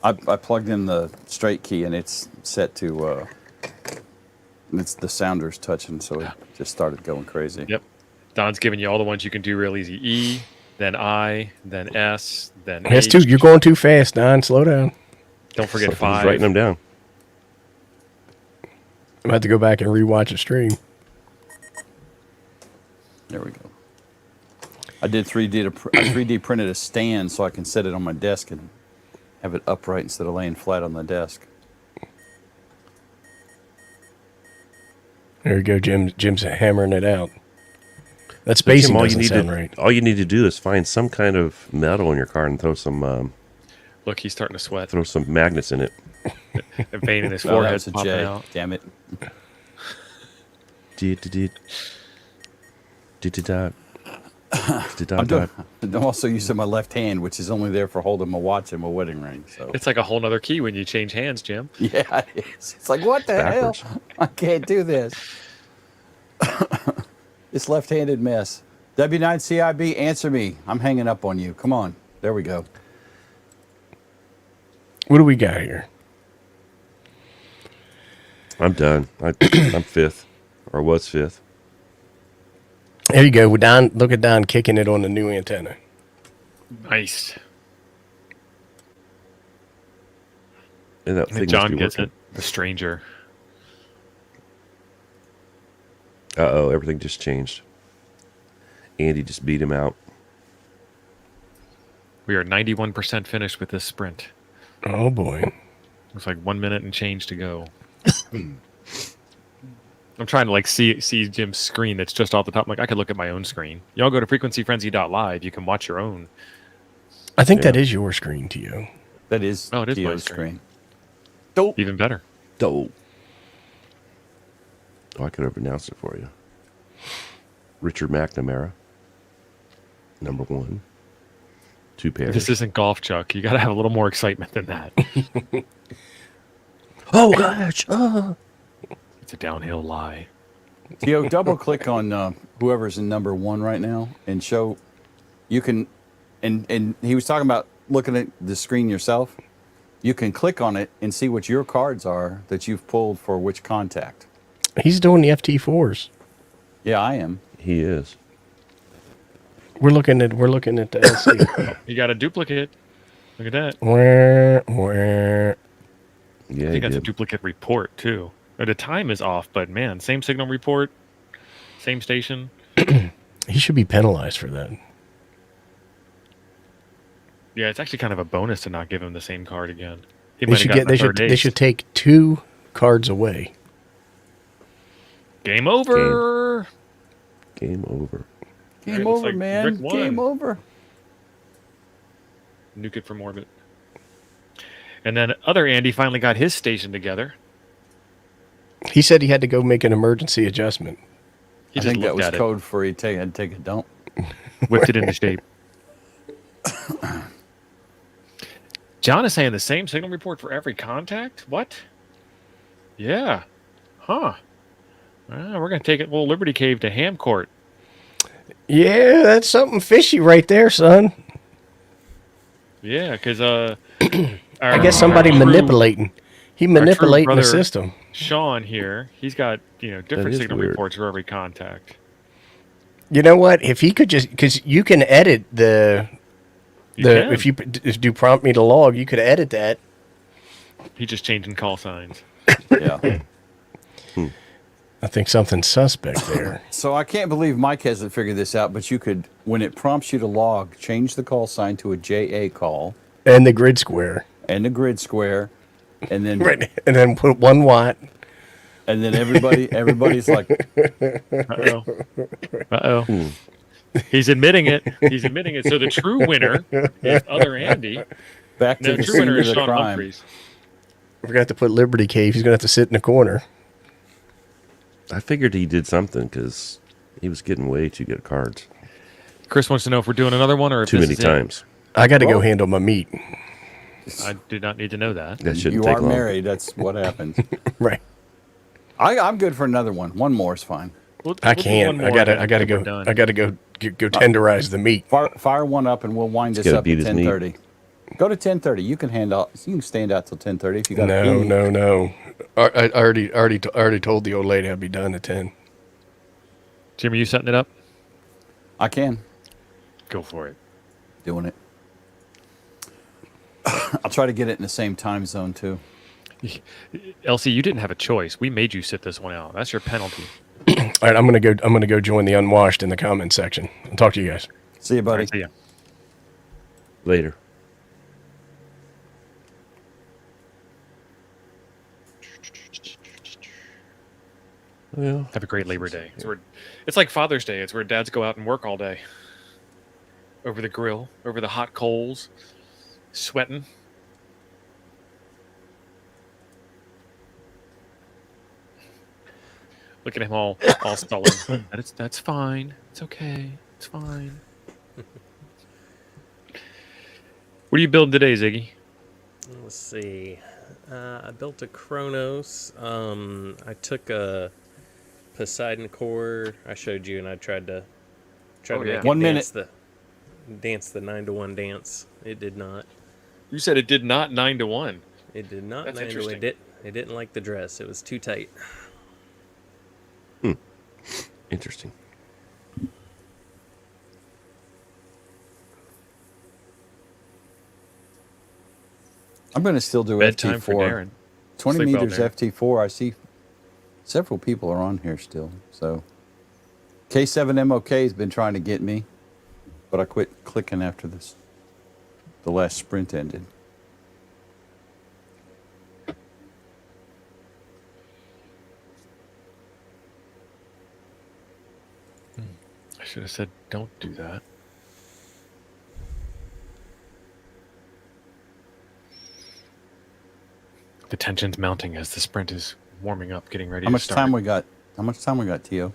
I plugged in the straight key and it's set to it's the sounder's touching, so it just started going crazy. Yep. Don's giving you all the ones you can do real easy. E, then I, then S, then That's H. too. You're going too fast, Don. Slow down. Don't forget He's 5. writing them down. I'm about to go back and rewatch a stream. There we go. I did 3D printed a stand so I can set it on my desk and have it upright instead of laying flat on the desk. There you go, Jim. Jim's hammering it out. That So, spacing Jim, doesn't sound right. all you need to do is find some kind of metal in your car and throw some Look, he's starting to sweat. magnets in it. A vein in his Oh, that forehead's was a popping J. out. Damn it. I'm also using my left hand, which is only there for holding my watch and my wedding ring. So It's like a whole nother key when you change hands, Jim. yeah, it is. It's like, what the Backwards. hell? I can't do this. This left-handed mess. W9CIB, answer me. I'm hanging up on you. Come on. There we go. What do we got here? I'm done. I'm 5th, or was 5th. There you go. Don, look at Don kicking it on the new antenna. Nice. And that I think thing John must be gets working. it. The stranger. Uh-oh, everything just changed. Andy just beat him out. We are 91% finished with this sprint. Oh boy. Looks like 1 minute and change to go. I'm trying to like see Jim's screen that's just off the top. I'm like, I could look at my own screen. Y'all go to frequencyfrenzy.live. You can watch your own. I think that is your screen, Tio. That is Oh, it is my Tio's screen. Dope. Even better. Dope. Oh, I could have announced it for you. Richard McNamara, number 1. 2 pairs. This isn't golf, Chuck. You got to have a little more excitement than that. Oh gosh! It's a downhill lie. Tio, double click on whoever's in number 1 right now and show you can. And he was talking about looking at the screen yourself. You can click on it and see what your cards are that you've pulled for which contact. He's doing the FT4s. Yeah, I am. He is. We're looking at the LC. You got a duplicate. Look at that. Yeah, I he think that's a did. duplicate report, too. The time is off, but man, same signal report, same station. He should be penalized for that. Yeah, it's actually kind of a bonus to not give him the same card again. He They might should have get. gotten a third They ace. should take 2 cards away. Game over. Game over. Game Alright, looks over, like man. Rick won. Game over. Nuke it from orbit. And then other Andy finally got his station together. He said he had to go make an emergency adjustment. He I just think that looked was at code for he had to take a dump. it, whipped it into shape. John is saying the same signal report for every contact? What? Yeah. Huh. Well, we're going to take it little Liberty Cave to Ham Court. Yeah, that's something fishy right there, son. Yeah, because I guess somebody manipulating. He manipulating the brother- system. Sean here, he's got different is signal weird. reports for every contact. You know what? If he could just, because you can edit the You can. if you do prompt me to log, you could edit that. He just changing call signs. Yeah. I think something's suspect there. So I can't believe Mike hasn't figured this out, but you could, when it prompts you to log, change the call sign to a JA call And the grid square, and the grid square, and then right? And then put 1 watt. and then everybody's like, Uh-oh. Uh-oh. He's admitting it. He's admitting it. So the true winner is other Andy. back to No, the the true scene winner of is the Sean crime. Humphreys. Forgot to put Liberty Cave. He's gonna have to sit in the corner. I figured he did something because he was getting way too good cards. Chris wants to know if we're doing another one or if Too this many is it. times. I got to go Well- handle my meat. I do not need to know that. That shouldn't You take are long. married. That's what happens. Right. I'm good for another one. One more is fine. I We'll do can't. one I more gotta. and I gotta then go. we're done. I gotta go tenderize the meat. Fire one up, and we'll wind this gotta up beat at his meat. 10:30. Go to 10:30. You can You can stand out till 10:30 if you got. No, no. I already told the old lady I'd be done at 10. Jim, are you setting it up? I can. Go for it. Doing it. I'll try to get it in the same time zone too. Elsie, you didn't have a choice. We made you sit this one out. That's your penalty. All right, I'm gonna go join the unwashed in the comment section. I'll talk to you guys. See you, All buddy. right, see ya. Later. Well, Have a great Labor Day. It's like Father's Day. It's where dads go out and work all day. Over the grill, over the hot coals, sweating. Look at him all sullen. That's fine. It's okay. It's fine. What are you building today, Ziggy? Let's see. I built a Kronos. I took a Poseidon core. I showed you, and I tried to Oh, make yeah. it 1 dance the 9-to-1 dance. It did not. You said it did not 9-to-1. It did not. That's 9 to 1. interesting. It didn't like the dress. It was too tight. interesting. I'm going to still do Bedtime for FT4. Darren. 20 Sleep well, meters Darren. FT4. I see several people are on here still. So K7MOK has been trying to get me, but I quit clicking after the last sprint ended. Should have said, don't do that. The tension's mounting as the sprint is warming up, getting ready How to much start. time we got? How much time we got, Tio?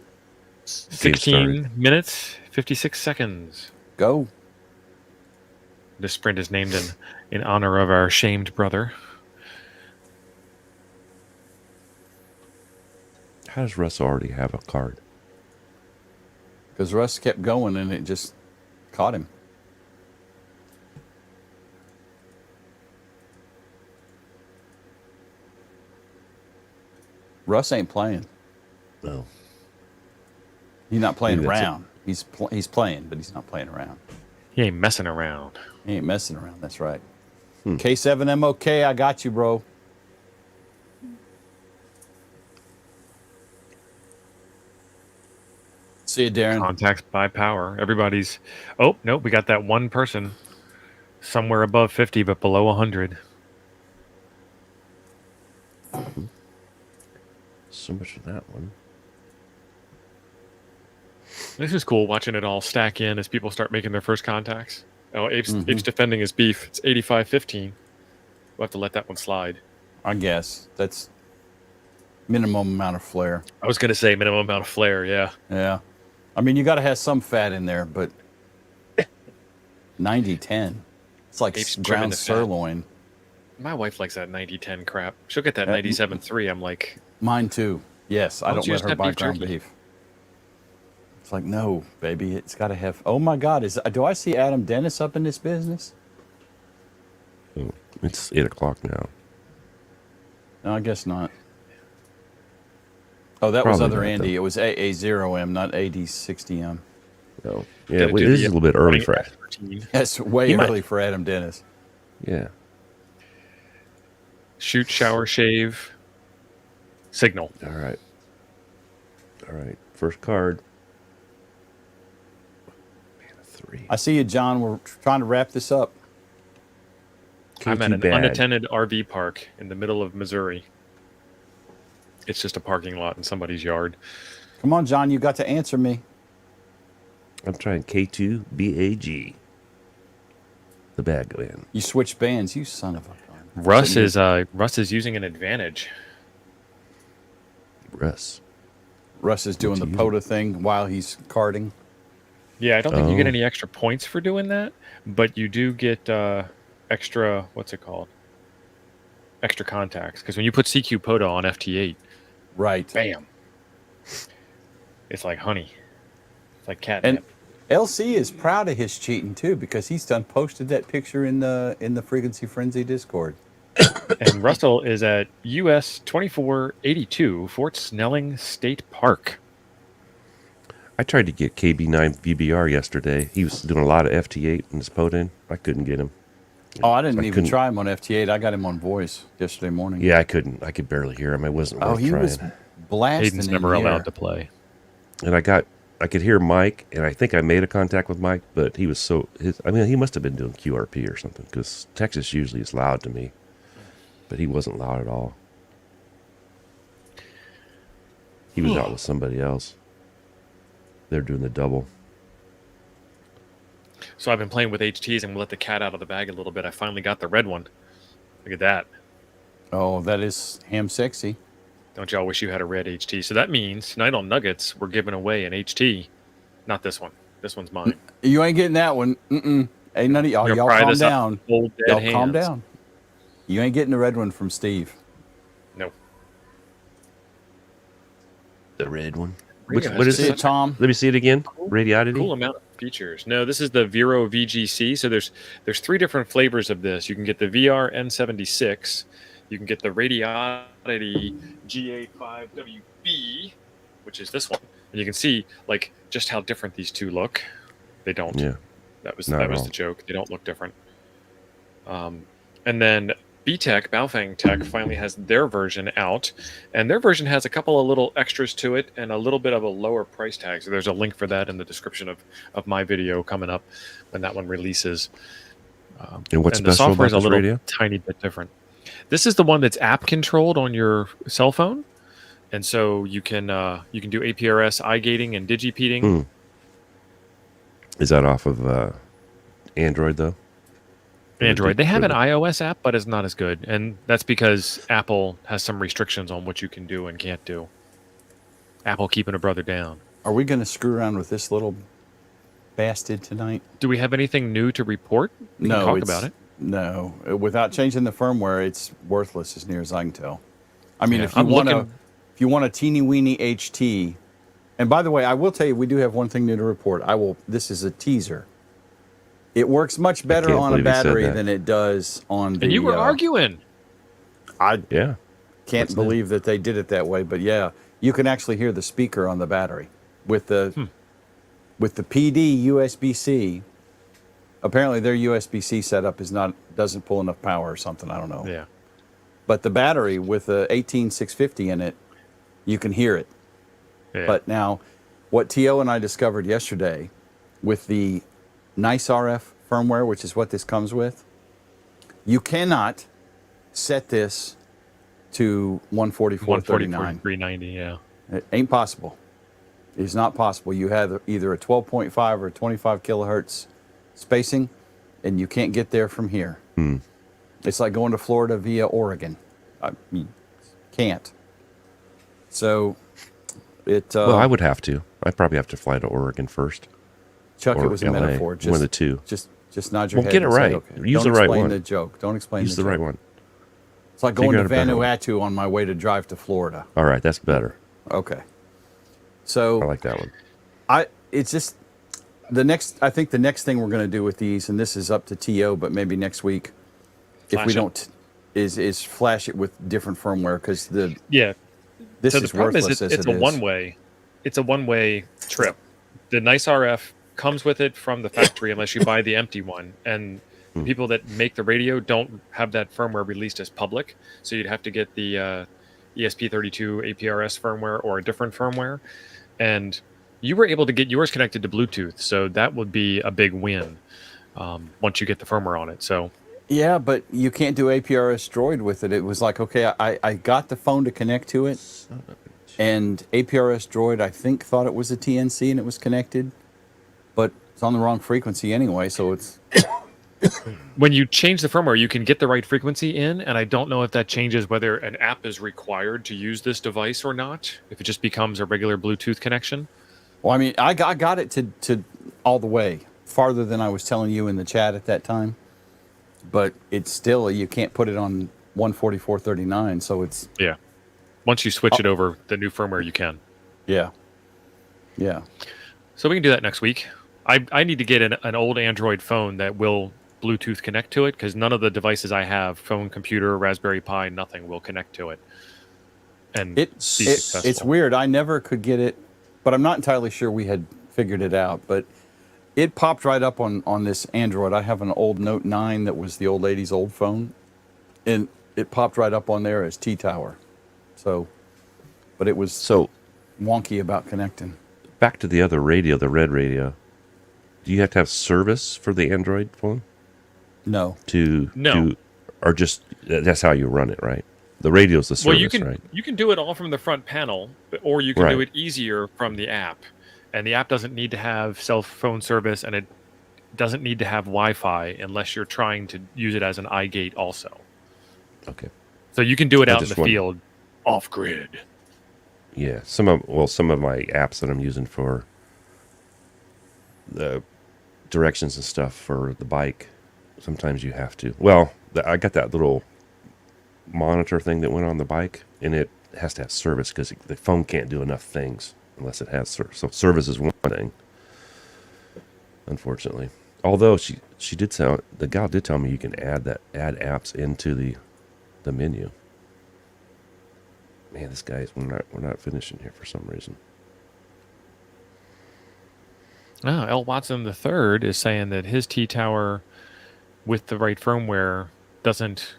16 minutes, 56 seconds. Go. This sprint is named in honor of our shamed brother. How does Russ already have a card? Because Russ kept going and it just caught him. Russ ain't playing. No. He's not playing Maybe that's around. He's playing, but he's not playing around. He ain't messing around. He ain't messing around. That's right. K7MOK, I got you, bro. See you, Darren. Contacts by power. Everybody's. Oh, nope. We got that one person somewhere above 50, but below 100. So much for that one. This is cool watching it all stack in as people start making their first contacts. Oh, Ape's defending his beef. It's 85-15. We'll have to let that one slide. I guess that's minimum amount of flair. I was going to say minimum amount of flair, yeah. Yeah. I mean, you got to have some fat in there, but 90-10. It's like Apes trimming ground the fat. sirloin. My wife likes that 90-10 crap. She'll get that 97-3. I'm like... Mine too. Yes, I Don't don't you let just her have buy beef ground jerky? beef. It's like, no, baby, it's got to have. Oh my God, do I see Adam Dennis up in this business? Oh, it's 8 o'clock now. No, I guess not. Oh, that was Probably other not, Andy. though. It was AA0M, not AD60M. No. Yeah, Gotta it do is the a little bit early running for back it. routine. That's way He might- early for Adam Dennis. Yeah. Shoot, shower, shave, signal. All right. All right. First card. Man, a 3. I see you, John. We're trying to wrap this up. I'm at Too an bad. unattended RV park in the middle of Missouri. It's just a parking lot in somebody's yard. Come on, John. You got to answer me. I'm trying K2BAG. The bad man. You switched bands. You son of a gun. Russ So is using an advantage. Russ. Russ is doing the What's he POTA thing while he's carding. Yeah, I don't think you get Oh. any extra points for doing that, but you do get extra, what's it called? Extra contacts. Because when you put CQ POTA on FT8, Right. bam. It's like honey. It's like catnip. And LC is proud of his cheating too because he's done posted that picture in the Frequency Frenzy Discord. And Russell is at US 2482 Fort Snelling State Park. I tried to get KB9 VBR yesterday. He was doing a lot of FT8 in his Poden. I couldn't get him. Oh, I didn't I even couldn't- try him on FT8. I got him on voice yesterday morning. Yeah, I couldn't. I could barely hear him. I wasn't Oh, worth he trying. was blasting. Hayden's in never the allowed air. to play. And I could hear Mike, and I think I made a contact with Mike, but he was he must have been doing QRP or something, because Texas usually is loud to me, but he wasn't loud at all. He was out with somebody else. They're doing the double. So I've been playing with HTs and we'll let the cat out of the bag a little bit. I finally got the red one. Look at that. Oh, that is ham sexy. Don't y'all wish you had a red HT? So that means tonight on Nuggets, we're giving away an HT. Not this one. This one's mine. You ain't getting that one. Ain't none of y'all. You're Y'all pry calm this up, down. old dead Y'all calm hands. down. You ain't getting the red one from Steve. No. The red one. Which- What is See you, it? Tom. Let me see it again. Radiodity. Cool amount of features. No, this is the Vero VGC. So there's 3 different flavors of this. You can get the VR N76. You can get the Radiodity GA5WB, which is this one. And you can see like just how different these two look. They don't. Yeah. That was Not at all. the joke. They don't look different. And then BTech, Baofeng Tech, finally has their version out, and their version has a couple of little extras to it and a little bit of a lower price tag. So there's a link for that in the description of my video coming up when that one releases. And what's And the special software about is a this little radio? tiny bit different. This is the one that's app controlled on your cell phone, and so you can do APRS, iGating, and digipeating. Is that off of Android though? Android. They have or an the- iOS app, but it's not as good, and that's because Apple has some restrictions on what you can do and can't do. Apple keeping a brother down. Are we going to screw around with this little bastard tonight? Do we have anything new to report? We can talk about it. No. Without changing the firmware, it's worthless as near as I can tell. I mean, Yeah, if you I'm want looking- if you want a teeny weeny HT, and by the way, I will tell you, we do have one thing new to report. This is a teaser. It works much better can't on a believe he said battery that. than it does on the. And you were arguing. I Yeah. can't What's new? believe that they did it that way, but yeah, you can actually hear the speaker on the battery with the PD USB-C. Apparently, their USB-C setup doesn't pull enough power or something. I don't know. Yeah. But the battery with the 18650 in it, you can hear it. Yeah. But now, what T.O. and I discovered yesterday with the Nice RF firmware, which is what this comes with, you cannot set this to 144.39. 390, yeah. It ain't possible. It's not possible. You have either a 12.5 or 25 kilohertz spacing, and you can't get there from here. It's like going to Florida via Oregon. I mean, can't. So, Well, I would have to. I'd probably have to fly to Oregon first. Chuck, or it was a LA, metaphor. one of the two. Just nod your Well, head. get it and say, right. okay. Use Don't the right explain one. the joke. Don't explain Use the right one. It's like going Figure to out a better one. Vanuatu on my way to drive to Florida. All right, that's better. Okay. So I like that one. it's just I think the next thing we're going to do with these, and this is up to TO, but maybe next week, if Flash we it. don't, is flash it with different firmware because Yeah. this So is the problem is worthless as it's it a is. one-way. It's a one-way trip. The Nice RF comes with it from the factory unless you buy the empty one, and people that make the radio don't have that firmware released as public, so you'd have to get the ESP32 APRS firmware or a different firmware. And you were able to get yours connected to Bluetooth, so that would be a big win once you get the firmware on it. So Yeah, but you can't do APRS Droid with it. It was like, okay, I got the phone to connect to it, and APRS Droid, I think, thought it was a TNC and it was connected, but it's on the wrong frequency anyway, so it's... when you change the firmware, you can get the right frequency in, and I don't know if that changes whether an app is required to use this device or not, if it just becomes a regular Bluetooth connection. Well, I mean, I got it to all the way, farther than I was telling you in the chat at that time, but it's still, you can't put it on 144.39, so it's... Yeah. Once you switch it over, the new firmware, you can. Yeah. Yeah. So we can do that next week. I need to get an old Android phone that will Bluetooth connect to it, because none of the devices I have, phone, computer, Raspberry Pi, nothing will connect to it. And It's successful. weird. I never could get it, but I'm not entirely sure we had figured it out. But it popped right up on this Android. I have an old Note 9 that was the old lady's old phone, and it popped right up on there as T-Tower. So, but it was So wonky about connecting. back to the other radio, the red radio. Do you have to have service for the Android phone No. to No. do, or just that's how you run it, right? The radio's the service, Well, you can right? you can do it all from the front panel, or you can do Right. it easier from the app. And the app doesn't need to have cell phone service, and it doesn't need to have Wi-Fi unless you're trying to use it as an iGate also. Okay. So you can do it I out in just the wondered. field, off grid. Yeah, some of my apps that I'm using for the directions and stuff for the bike, sometimes you have to. Well, I got that little monitor thing that went on the bike, and it has to have service because the phone can't do enough things unless it has service. So service is one thing, unfortunately. Although she did tell, the gal did tell me you can add apps into the menu. Man, this guy's we're not finishing here for some reason. Oh, L. Watson III is saying that his T-Tower with the right firmware doesn't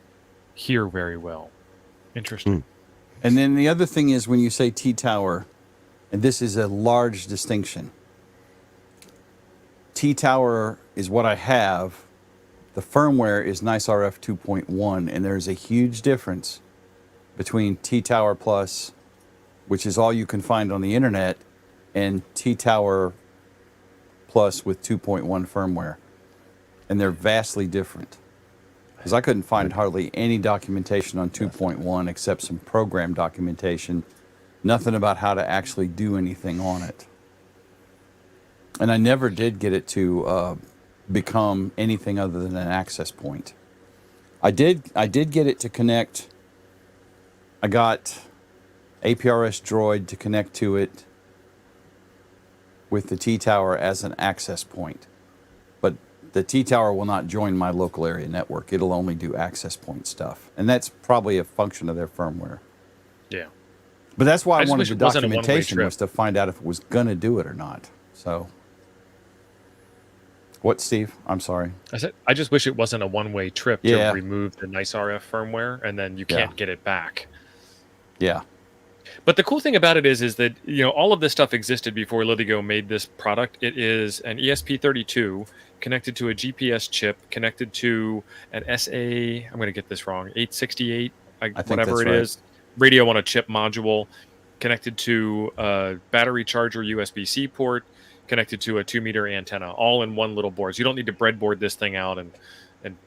hear very well. Interesting. And then the other thing is when you say T-Tower, and this is a large distinction. T-Tower is what I have. The firmware is Nice RF 2.1, and there's a huge difference between T-Tower Plus, which is all you can find on the internet, and T-Tower Plus with 2.1 firmware, and they're vastly different. Because I couldn't find hardly any documentation on 2.1 except some program documentation, nothing about how to actually do anything on it. And I never did get it to become anything other than an access point. I did get it to connect. I got APRS Droid to connect to it with the T-Tower as an access point. But the T-Tower will not join my local area network. It'll only do access point stuff. And that's probably a function of their firmware. Yeah. But that's why I just wanted wish the it wasn't a one-way documentation, trip. was to find out if it was going to do it or not. So, what, Steve? I'm sorry. I said I just wish it wasn't a one-way trip to Yeah. remove the nice RF firmware and then you can't get it back. Yeah. But the cool thing about it is that, you know, all of this stuff existed before Litigo made this product. It is an ESP32 connected to a GPS chip, connected to an SA, I'm going to get this wrong, 868, I think whatever that's it right. is, radio on a chip module, connected to a battery charger USB-C port, connected to a 2-meter antenna, all in one little board. So you don't need to breadboard this thing out and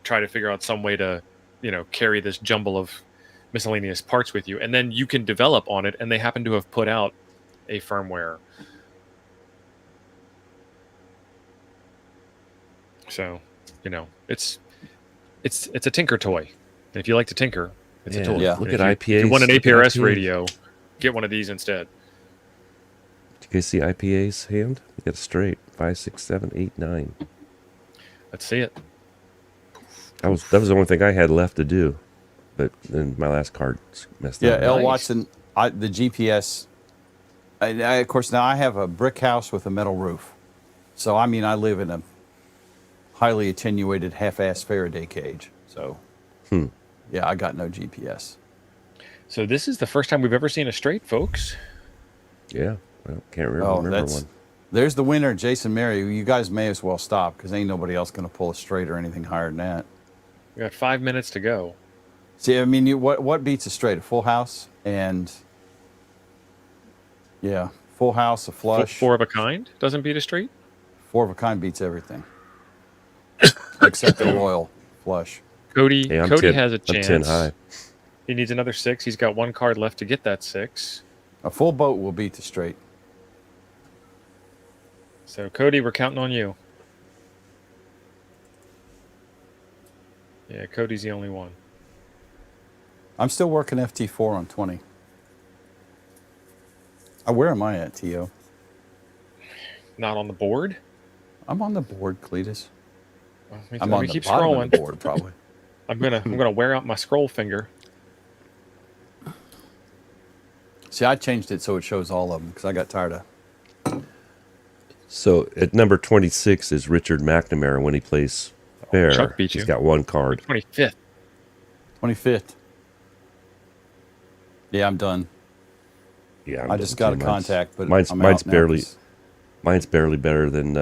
try to figure out some way to, you know, carry this jumble of miscellaneous parts with you, and then you can develop on it. And they happen to have put out a firmware, so you know it's a tinker toy. And if you like to tinker, it's a toy. Yeah. Look And at if you, IPAs. if you want an Look at APRS IPAs. radio, get one of these instead. Do you guys see IPA's hand? You got it straight. 5, 6, 7, 8, 9. Let's see it. That was the only thing I had left to do. But then my last card messed Yeah, up. L. Nice. Watson, the GPS. Of course, now I have a brick house with a metal roof. So, I mean, I live in a highly attenuated half-ass Faraday cage. So, yeah, I got no GPS. So this is the first time we've ever seen a straight, folks. Yeah. Well, can't remember, Oh, remember that's one. there's the winner, Jason Mary. You guys may as well stop because ain't nobody else going to pull a straight or anything higher than that. We got 5 minutes to go. See, I mean, what beats a straight? A full house and yeah, full house, a flush. Four of a kind doesn't beat a straight. Four of a kind beats everything except the royal flush. Cody Hey, I'm Cody 10, has a I'm chance. 10 high. He needs another 6. He's got one card left to get that 6. A full boat will beat the straight. So Cody, we're counting on you. Yeah, Cody's the only one. I'm still working FT4 on 20. Where am I at, T.O.? Not on the board. I'm on the board, Cletus. Well, let me I'm on the keep bottom scrolling. of the board, probably. I'm gonna wear out my scroll finger. See, I changed it so it shows all of them because I got tired of. So at number 26 is Richard McNamara when he plays fair. Chuck beat He's you. got one card. 25th. 25th. Yeah, I'm done. Yeah, I just got a Mine's- contact, but mine's I'm mine's out now barely 'cause- mine's barely better than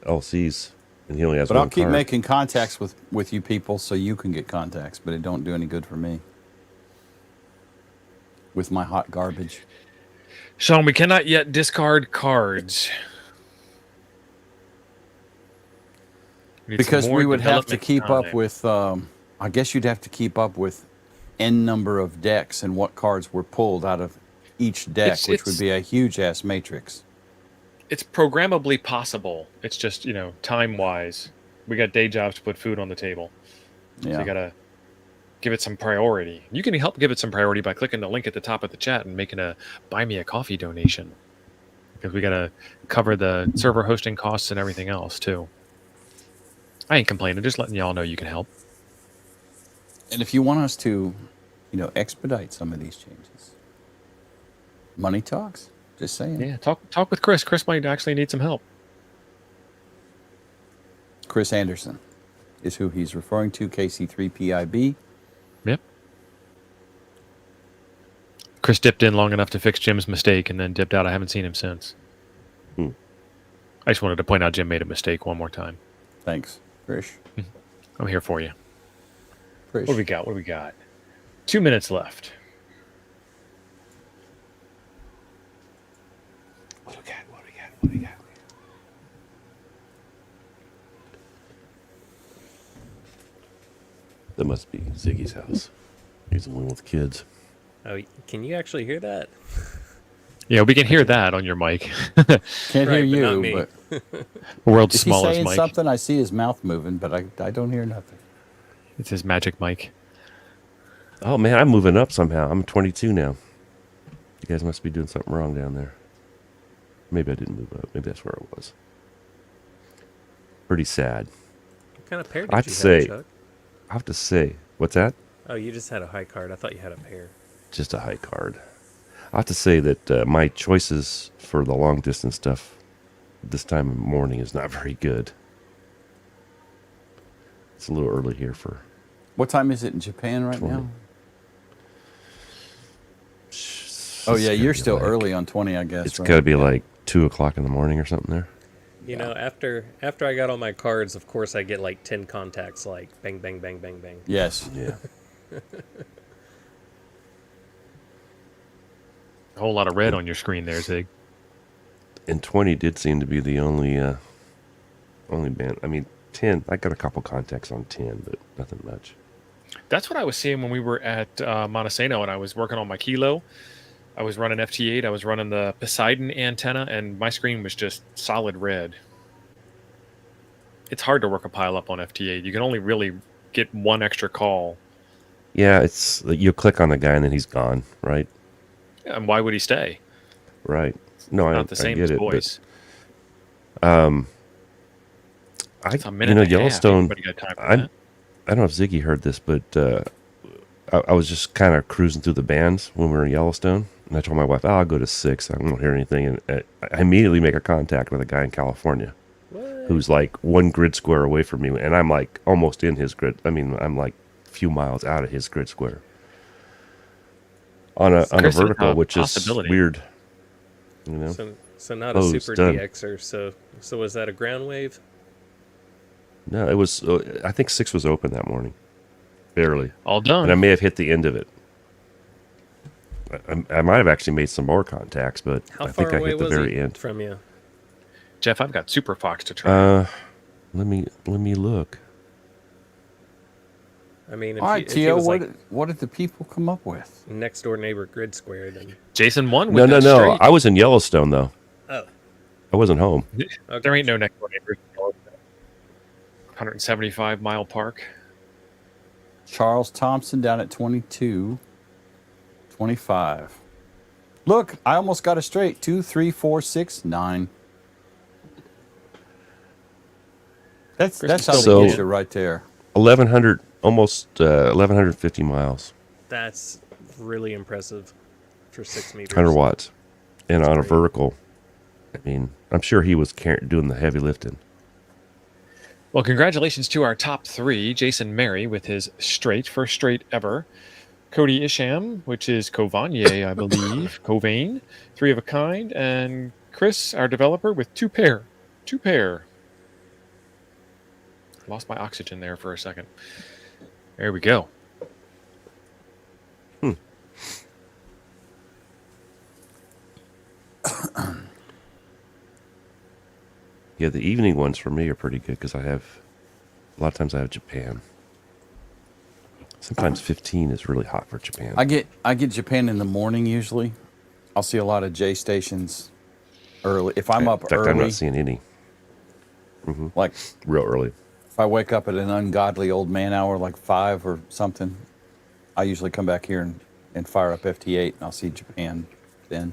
LC's, and he only has But one I'll keep card. making contacts with you people so you can get contacts, but it don't do any good for me. With my hot garbage. Sean, we cannot yet discard cards. We need some Because more we would have to development keep up time. with, I guess you'd have to keep up with N number of decks and what cards were pulled out of each deck, which would be a huge ass matrix. It's programmably possible. It's just, you know, time-wise. We got day jobs to put food on the table. So Yeah. you got to give it some priority. You can help give it some priority by clicking the link at the top of the chat and making a buy me a coffee donation. Because we got to cover the server hosting costs and everything else, too. I ain't complaining. Just letting y'all know you can help. And if you want us to, expedite some of these changes, money talks. Just saying. Yeah, talk with Chris. Chris might actually need some help. Chris Anderson is who he's referring to. KC3PIB. Yep. Chris dipped in long enough to fix Jim's mistake and then dipped out. I haven't seen him since. I just wanted to point out Jim made a mistake one more time. Thanks, Krish. I'm here for you. Krish. What do we got? What do we got? 2 minutes left. What do we got? That must be Ziggy's house. He's the one with kids. Oh, can you actually hear that? Yeah, we can hear that on your mic. Can't hear Right, but not you, me. but World's is he smallest saying mic. something? I see his mouth moving, but I don't hear nothing. It's his magic mic. Oh man, I'm moving up somehow. I'm 22 now. You guys must be doing something wrong down there. Maybe I didn't move up. Maybe that's where I was. Pretty sad. What kind of pair did I'd you say- have, Chuck? I have to say, what's that? Oh, you just had a high card. I thought you had a pair. Just a high card. I have to say that my choices for the long distance stuff this time of morning is not very good. It's a little early here for. What time is it in Japan right 20. now? Oh yeah, you're still like, early on 20, I guess. It's right? got to be like 2 o'clock in the morning or something there. You know, after I got all my cards, of course, I get like 10 contacts, like bang, bang, bang, bang, bang. Yes. Yeah. A whole lot of red on your screen there, Zig. And 20 did seem to be the only band. I mean, 10. I got a couple contacts on 10, but nothing much. That's what I was seeing when we were at Montesano and I was working on my kilo. I was running FT8. I was running the Poseidon antenna, and my screen was just solid red. It's hard to work a pile up on FT8. You can only really get one extra call. Yeah, it's you click on the guy and then he's gone, right? And why would he stay? Right. No, Not the same I as get it. voice. But, It's a you minute know, and a half. Yellowstone. Anybody got time for I that? don't know if Ziggy heard this, but I was just kind of cruising through the bands when we were in Yellowstone, and I told my wife, I'll go to 6. I won't hear anything. And I immediately make a contact with a guy in California who's like 1 grid square away from me, and I'm like almost in his grid. I mean, I'm like a few miles out of his grid square on a Chris, vertical, which is possibility. weird. You know, So not a Oh, super done. DXer. So was that a ground wave? no, it was. I think 6 was open that morning, barely, All done. and I may have hit the end of it. I might have actually made some more contacts, but How I far think I away hit the was very he end. from you? Jeff, I've got Super Fox to try. Let me look. I mean, if, All right, you, if he Tio, was what, like what did the people come up with? next door neighbor grid square, then Jason won No, with no, that no. straight. I was in Yellowstone though. Oh. I wasn't home. There ain't no next door neighbor. 175-mile park. Charles Thompson down at 22, 25. Look, I almost got it straight. 2, 3, 4, 6, 9. That's how So- they get you right there. 1,100, almost 1,150 miles, That's really impressive for 6 meters. 100 watts, and on a great. vertical. I mean, I'm sure he was doing the heavy lifting. Well, congratulations to our top 3. Jason Mary with his straight, first straight ever. Cody Isham, which is Covanier, I believe. Covane, 3 of a kind. And Chris, our developer, with 2 pair. 2 pair. Lost my oxygen there for a second. There we go. Yeah, the evening ones for me are pretty good because a lot of times I have Japan. Sometimes 15 is really hot for Japan. I get Japan in the morning usually. I'll see a lot of J stations early. If I'm up In fact, early, I'm not seeing any like real early. if I wake up at an ungodly old man hour like 5 or something, I usually come back here and fire up FT8 and I'll see Japan then.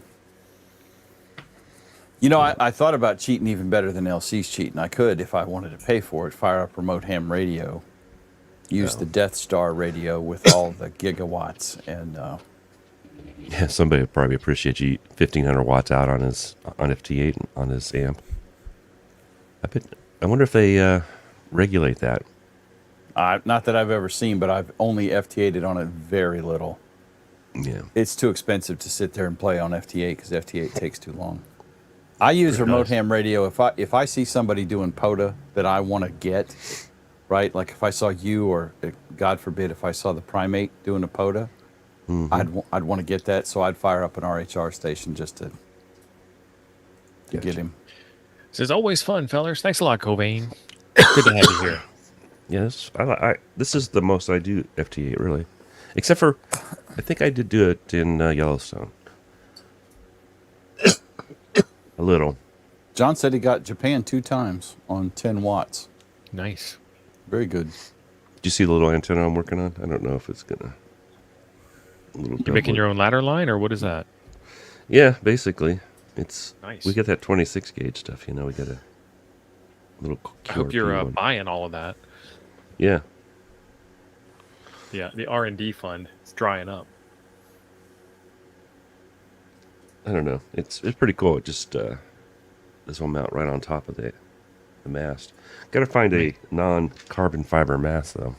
You know, I thought about cheating even better than LC's cheating. I could, if I wanted to pay for it, fire up remote ham radio, use the Death Star radio with all the gigawatts, and Yeah, somebody would probably appreciate you 1,500 watts out on FT8 on his amp. I wonder if they regulate that. not that I've ever seen, but I've only FT8'd on it very little. Yeah. It's too expensive to sit there and play on FT8 because FT8 takes too long. I use remote ham radio if I see somebody doing POTA that I want to get, right? Like if I saw you, or God forbid, if I saw the Primate doing a POTA, I'd want to get that, so I'd fire up an RHR station just to get him. This is always fun, fellers. Thanks a lot, Cobain. Good to have you here. Yes, this is the most I do FT8 really, except for I think I did do it in Yellowstone. A little. John said he got Japan 2 times on 10 watts. Nice. Very good. Do you see the little antenna I'm working on? I don't know if it's gonna. You making your own ladder line, or what is that? Yeah, basically, it's Nice. We get that 26 gauge stuff. You know, we got a little. I hope QRP you're one. buying all of that. Yeah, Yeah, the R&D fund is drying up. I don't know. It's pretty cool. It just this will mount right on top of the mast. Got to find a non-carbon fiber mast though.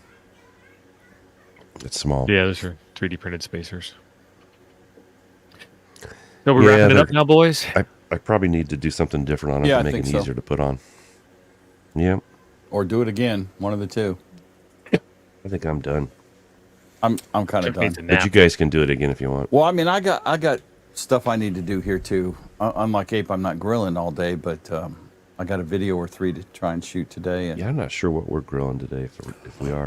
It's small. Yeah, those are 3D printed spacers. No, we're wrapping it up now, boys. I probably need to do something different on it Yeah, to I make think it so. easier to put on. Yeah, Or do it again. One of the two. I think I'm done. I'm kind of Jeff needs done. a But nap. you guys can do it again if you want. Well, I mean, I got stuff I need to do here too. Unlike Ape, I'm not grilling all day, but I got a video or 3 to try and shoot today. And Yeah, I'm not sure what we're grilling today if we are.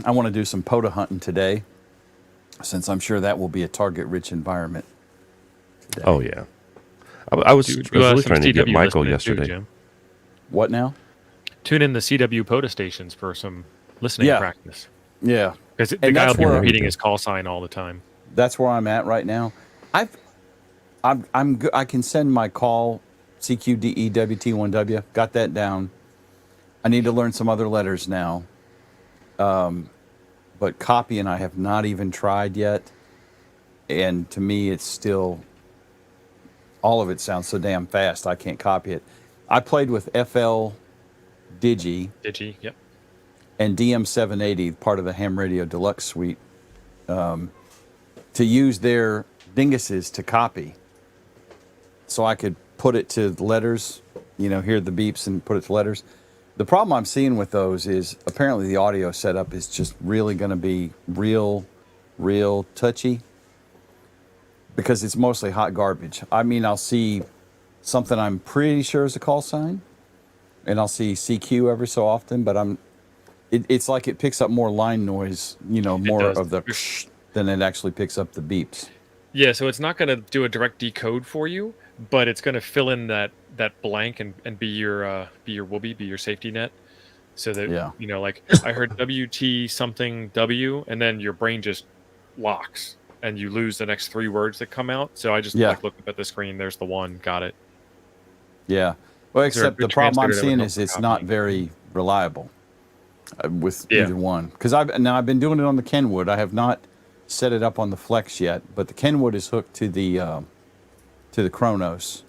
I want to do some POTA hunting today, since I'm sure that will be a target-rich environment. Today. Oh yeah, I was really trying to get Michael yesterday. Jim. What now? Tune in the CW POTA stations for some listening Yeah. practice. Yeah, Because the And guy will that's be where- repeating his call sign all the time. that's where I'm at right now. I can send my call CQDEWT1W. Got that down. I need to learn some other letters now. But copying I have not even tried yet. And to me it's still all of it sounds so damn fast I can't copy it. I played with FL Digi Digi, yep. and DM780, part of the Ham Radio Deluxe suite, to use their dinguses to copy. So I could put it to letters, hear the beeps and put it to letters. The problem I'm seeing with those is apparently the audio setup is just really going to be real touchy because it's mostly hot garbage. I mean, I'll see something I'm pretty sure is a call sign, and I'll see CQ every so often, but it's like it picks up more line noise, more does. of the than it actually picks up the beeps. Yeah, so it's not going to do a direct decode for you, but it's going to fill in that blank and be your whoopee, be your safety net. So that, Yeah. like I heard WT something W, and then your brain just locks and you lose the next 3 words that come out. So I just look up at the screen. There's the one. Got it. Yeah. Well, Is there a except the good problem I'm translator that would seeing help is with it's not copying? very reliable with Yeah. either one. Because I've been doing it on the Kenwood. I have not set it up on the Flex yet, but the Kenwood is hooked to the Chronos,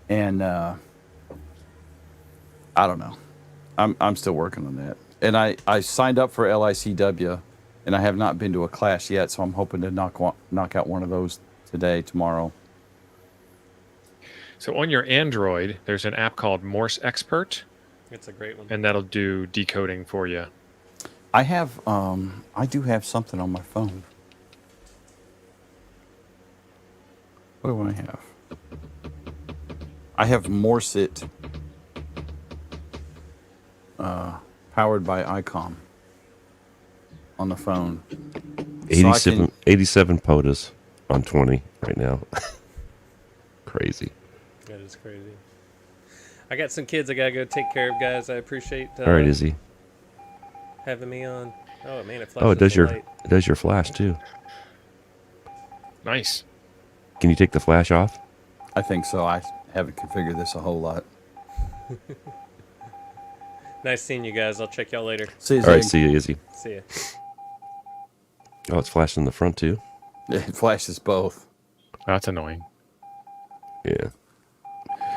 and I don't know. I'm still working on that, and I signed up for LICW, and I have not been to a class yet, so I'm hoping to knock out one of those today, tomorrow. So on your Android, there's an app called Morse Expert, It's a great one. and that'll do decoding for you. I do have something on my phone. What do I have? I have Morset, powered by ICOM, on the phone. So I can- 87 POTUS on 20 right now. Crazy. That is crazy. I got some kids I gotta go take care of, guys. I appreciate All right, Izzy. having me on. Oh man, it flashes Oh, it does the your light. flash too. Nice. Can you take the flash off? I think so. I haven't configured this a whole lot. Nice seeing you guys. I'll check y'all later. See, All right, see you, Izzy. See ya. Oh, it's flashing in the front too. It flashes both. That's annoying. Yeah.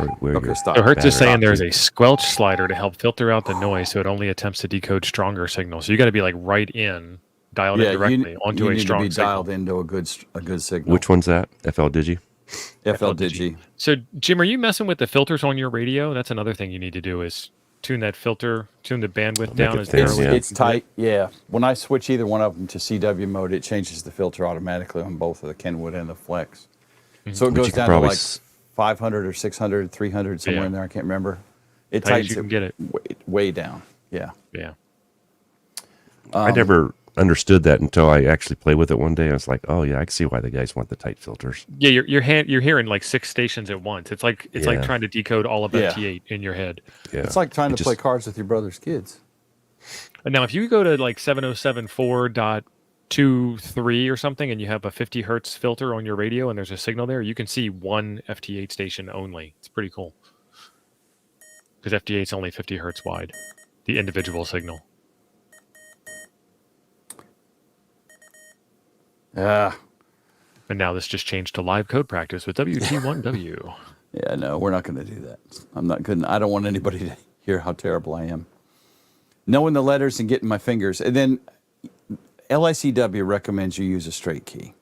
Or where Okay, your stop. So Hertz is battery saying there's optic- a squelch slider to help filter out the noise, so it only attempts to decode stronger signals. So you got to be like right in, dialed in directly onto you a need strong to be signal. dialed into a good signal. Which one's that? FL Digi? FL Digi? So Jim, are you messing with the filters on your radio? That's another thing you need to do is tune that filter, tune the bandwidth down it as thin, narrowly yeah. as It's tight, yeah. When I switch either one of them to CW mode, it changes the filter automatically on both of the Kenwood and the Flex. So it But goes you can down to probably like 500 or 600, 300, somewhere Yeah. in there. I can't remember. It tight as tightens you can get it. way down. Yeah. Yeah. I never understood that until I actually played with it one day. I was like, oh yeah, I can see why the guys want the tight filters. Yeah, you're hearing like 6 stations at once. It's like Yeah. trying to decode all of Yeah. FT8 in your head. Yeah, It's like trying It to play just- cards with your brother's kids. And now, if you go to like 707.4.23 or something, and you have a 50 hertz filter on your radio, and there's a signal there, you can see one FT8 station only. It's pretty cool because FT8 is only 50 hertz wide, the individual signal. Yeah. And now this just changed to live code practice with WT1W. Yeah, no, we're not going to do that. I'm not good. I don't want anybody to hear how terrible I am. Knowing the letters and getting my fingers. And then LICW recommends you use a straight key.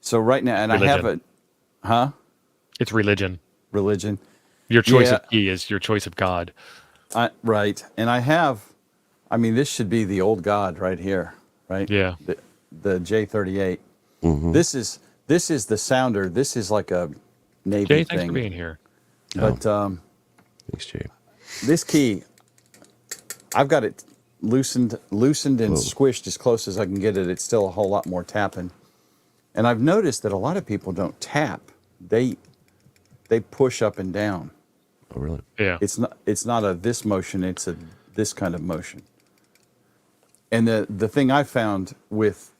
So right now, and Religion. I have a, It's religion. religion. Your choice Yeah. of key is your choice of God. Right. And this should be the old God right here, right? Yeah. The J38. Mm-hmm. This is the sounder. This is like a Navy Jay, thing. thanks for being here. But Thanks, Jay. this key, I've got it loosened and squished as close as I can get it. It's still a whole lot more tapping. And I've noticed that a lot of people don't tap. They push up and down. Oh, really? Yeah. It's not a this motion, it's a this kind of motion. And the thing I found with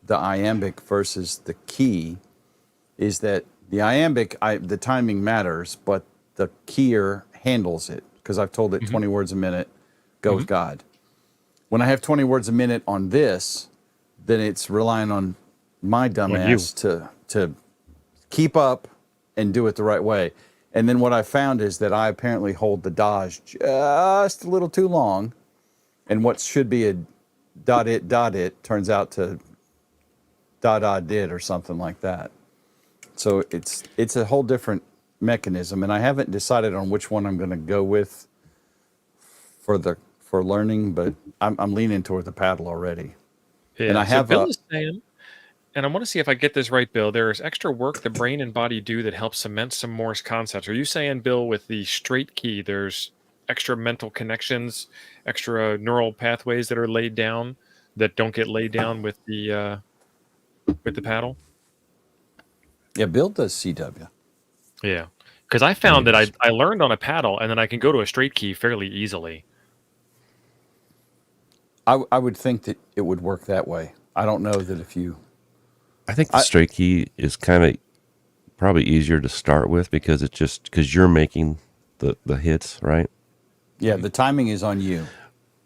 the iambic versus the key is that the iambic, the timing matters, but the keyer handles it because I've told it 20 words a minute, go with God. When I have 20 words a minute on this, then it's relying on my dumb ass to keep up and do it the right way. And then what I found is that I apparently hold the Dodge just a little too long, and what should be a dot it turns out to dot did or something like that. So it's a whole different mechanism, and I haven't decided on which one I'm going to go with for learning, but I'm leaning toward the paddle already. Yeah. And I have Bill is saying, and I want to see if I get this right, Bill. There is extra work the brain and body do that helps cement some Morse concepts. Are you saying, Bill, with the straight key, there's extra mental connections, extra neural pathways that are laid down that don't get laid down with the paddle? Yeah, Bill does CW. Yeah, because I found that I learned on a paddle, and then I can go to a straight key fairly easily. I would think that it would work that way. I don't know that if you... I think the straight key is kind of probably easier to start with because it's just because you're making the hits, right? Yeah, the timing is on you.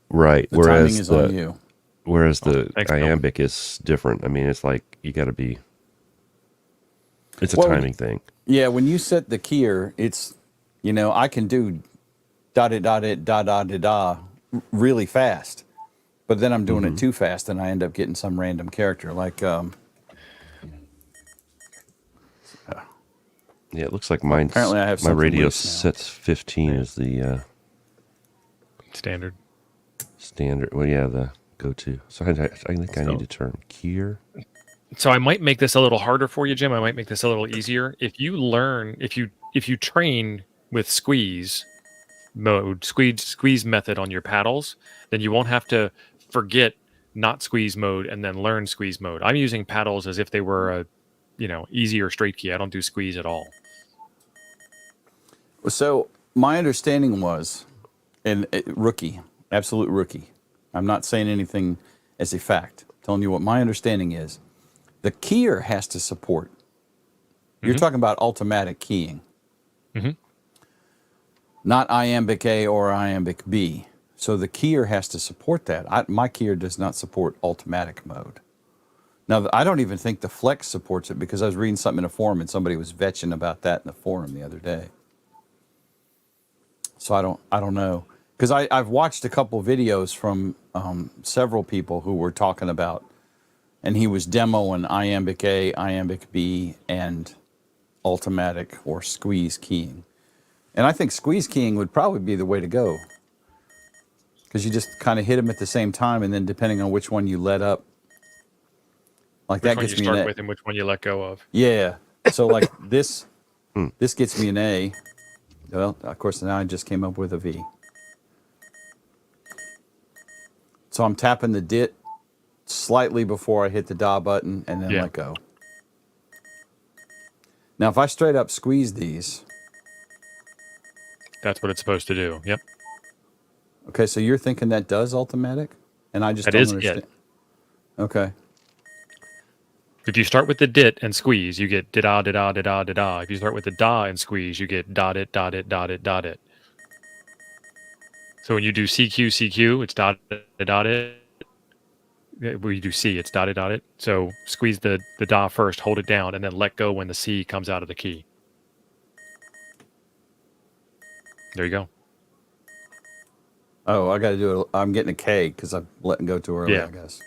Right. The timing is on you. Whereas the thanks, Bill. iambic is different. I mean, it's like you got to be. It's a Well, timing thing. Yeah, when you set the keyer, it's, I can do da really fast, but then I'm doing it too fast, and I end up getting some random character like. Yeah, it looks like mine's. Apparently I have my something radio loose now. sets 15 is the Standard. standard. Well, yeah, the go-to. So I think I need to turn keyer. So I might make this a little harder for you, Jim. I might make this a little easier. If you train with squeeze method on your paddles, then you won't have to forget not squeeze mode and then learn squeeze mode. I'm using paddles as if they were a, easy or straight key. I don't do squeeze at all. So my understanding was, and rookie, absolute rookie. I'm not saying anything as a fact. I'm telling you what my understanding is. The keyer has to support. You're talking about automatic keying. Not iambic A or iambic B. So the keyer has to support that. My keyer does not support automatic mode. Now, I don't even think the Flex supports it because I was reading something in a forum and somebody was vetching about that in the forum the other day. So I don't know. Because I've watched a couple videos from several people who were talking about, and he was demoing iambic A, iambic B, and automatic or squeeze keying. And I think squeeze keying would probably be the way to go. Because you just kind of hit them at the same time, and then depending on which one you let up, like Which that one gets you me an start A. with and which one you let go of. Yeah. So like this gets me an A. Well, of course, now I just came up with a V. So I'm tapping the DIT slightly before I hit the DA button and then Yeah. let go. Now, if I straight up squeeze these, That's what it's supposed to do. Yep. okay, so you're thinking that does Ultimatic? And I just That don't is understand. it. Okay. If you start with the dit and squeeze, you get da da da da da da da. If you start with the da and squeeze, you get dot it dot it dot it dot it. So when you do CQ CQ, it's dot it dot it. When you do C, it's dot it dot it. So squeeze the da first, hold it down, and then let go when the C comes out of the key. There you go. Oh, I got to do it. I'm getting a K because I'm letting go too early, Yeah. I guess.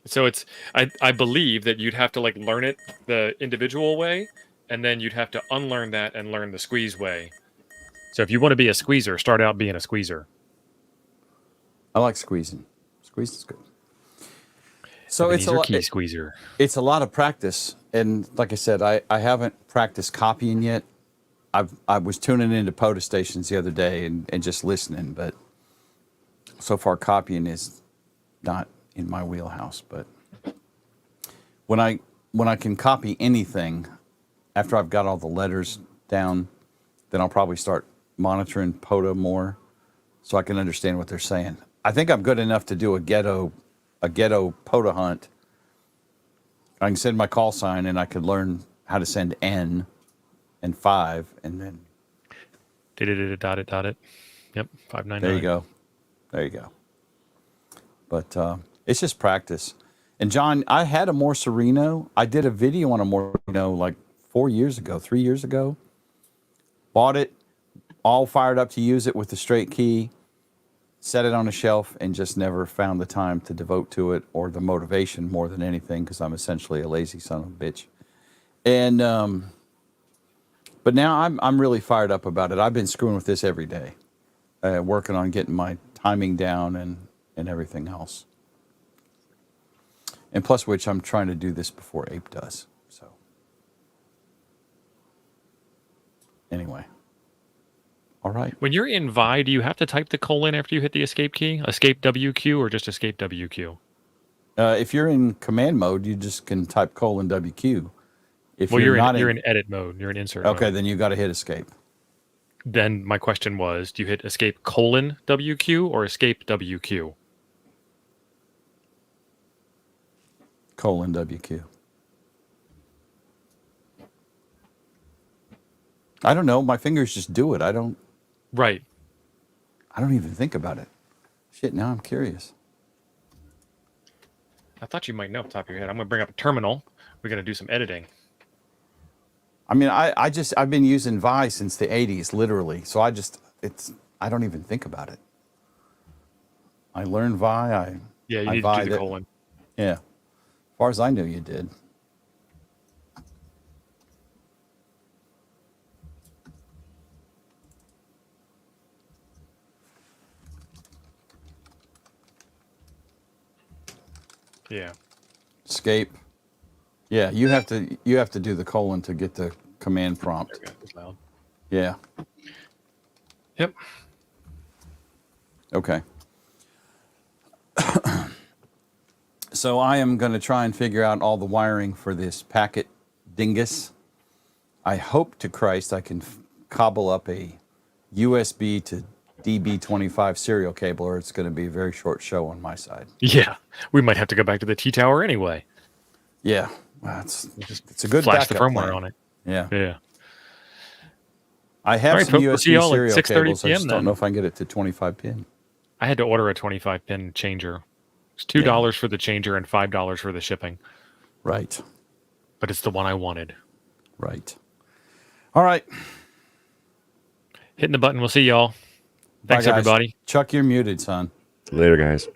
So it's I believe that you'd have to like learn it the individual way, and then you'd have to unlearn that and learn the squeeze way. So if you want to be a squeezer, start out being a squeezer. I like squeezing. Squeezing's good. So it's Ebenezer key squeezer. it's a lot of practice, and like I said, I haven't practiced copying yet. I was tuning into POTA stations the other day and just listening, but so far copying is not in my wheelhouse. But when I can copy anything, after I've got all the letters down, then I'll probably start monitoring POTA more, so I can understand what they're saying. I think I'm good enough to do a ghetto POTA hunt. I can send my call sign, and I could learn how to send N and 5, and then Dot it. Yep, 599. there you go. There you go. But it's just practice. And John, I had a Morserino. I did a video on a Morserino like 3 years ago. Bought it, all fired up to use it with the straight key, set it on a shelf, and just never found the time to devote to it or the motivation more than anything, because I'm essentially a lazy son of a bitch. And but now I'm really fired up about it. I've been screwing with this every day, working on getting my timing down and everything else. And plus which, I'm trying to do this before Ape does. So anyway. All right. When you're in Vi, do you have to type the colon after you hit the escape key? Escape WQ or just escape WQ? If you're in command mode, you just can type :WQ. If Well, you're you're in edit mode. You're in insert okay, mode. then you got to hit escape. Then my question was, do you hit escape :WQ or escape WQ? :WQ. I don't know. My fingers just do it. I don't Right. even think about it. Shit, now I'm curious. I thought you might know off the top of your head. I'm going to bring up a terminal. We're going to do some editing. I mean, I've been using Vi since the 80s, literally. So I don't even think about it. I learned Vi. Yeah, you I need to do the colon. Yeah. As far as I knew, you did. Yeah. Escape. Yeah, you have to do the colon to get the command prompt. There we go. It's loud. Yeah. Yep. Okay. So I am going to try and figure out all the wiring for this packet dingus. I hope to Christ I can cobble up a USB to DB25 serial cable, or it's going to be a very short show on my side. Yeah. We might have to go back to the T-Tower anyway. Yeah. Well, it's a good Flash the backup firmware plan. on it. Yeah. Yeah. I have All right, some folks, we'll see USB y'all at serial 6:30 cables. I just PM don't then. know if I can get it to 25 pin. I had to order a 25 pin changer. It's $2 for the changer and $5 for the shipping, Right. but it's the one I wanted. Right. All right. Hitting the button. We'll see y'all. Bye, Thanks, guys. everybody. Chuck, you're muted, son. Later, guys.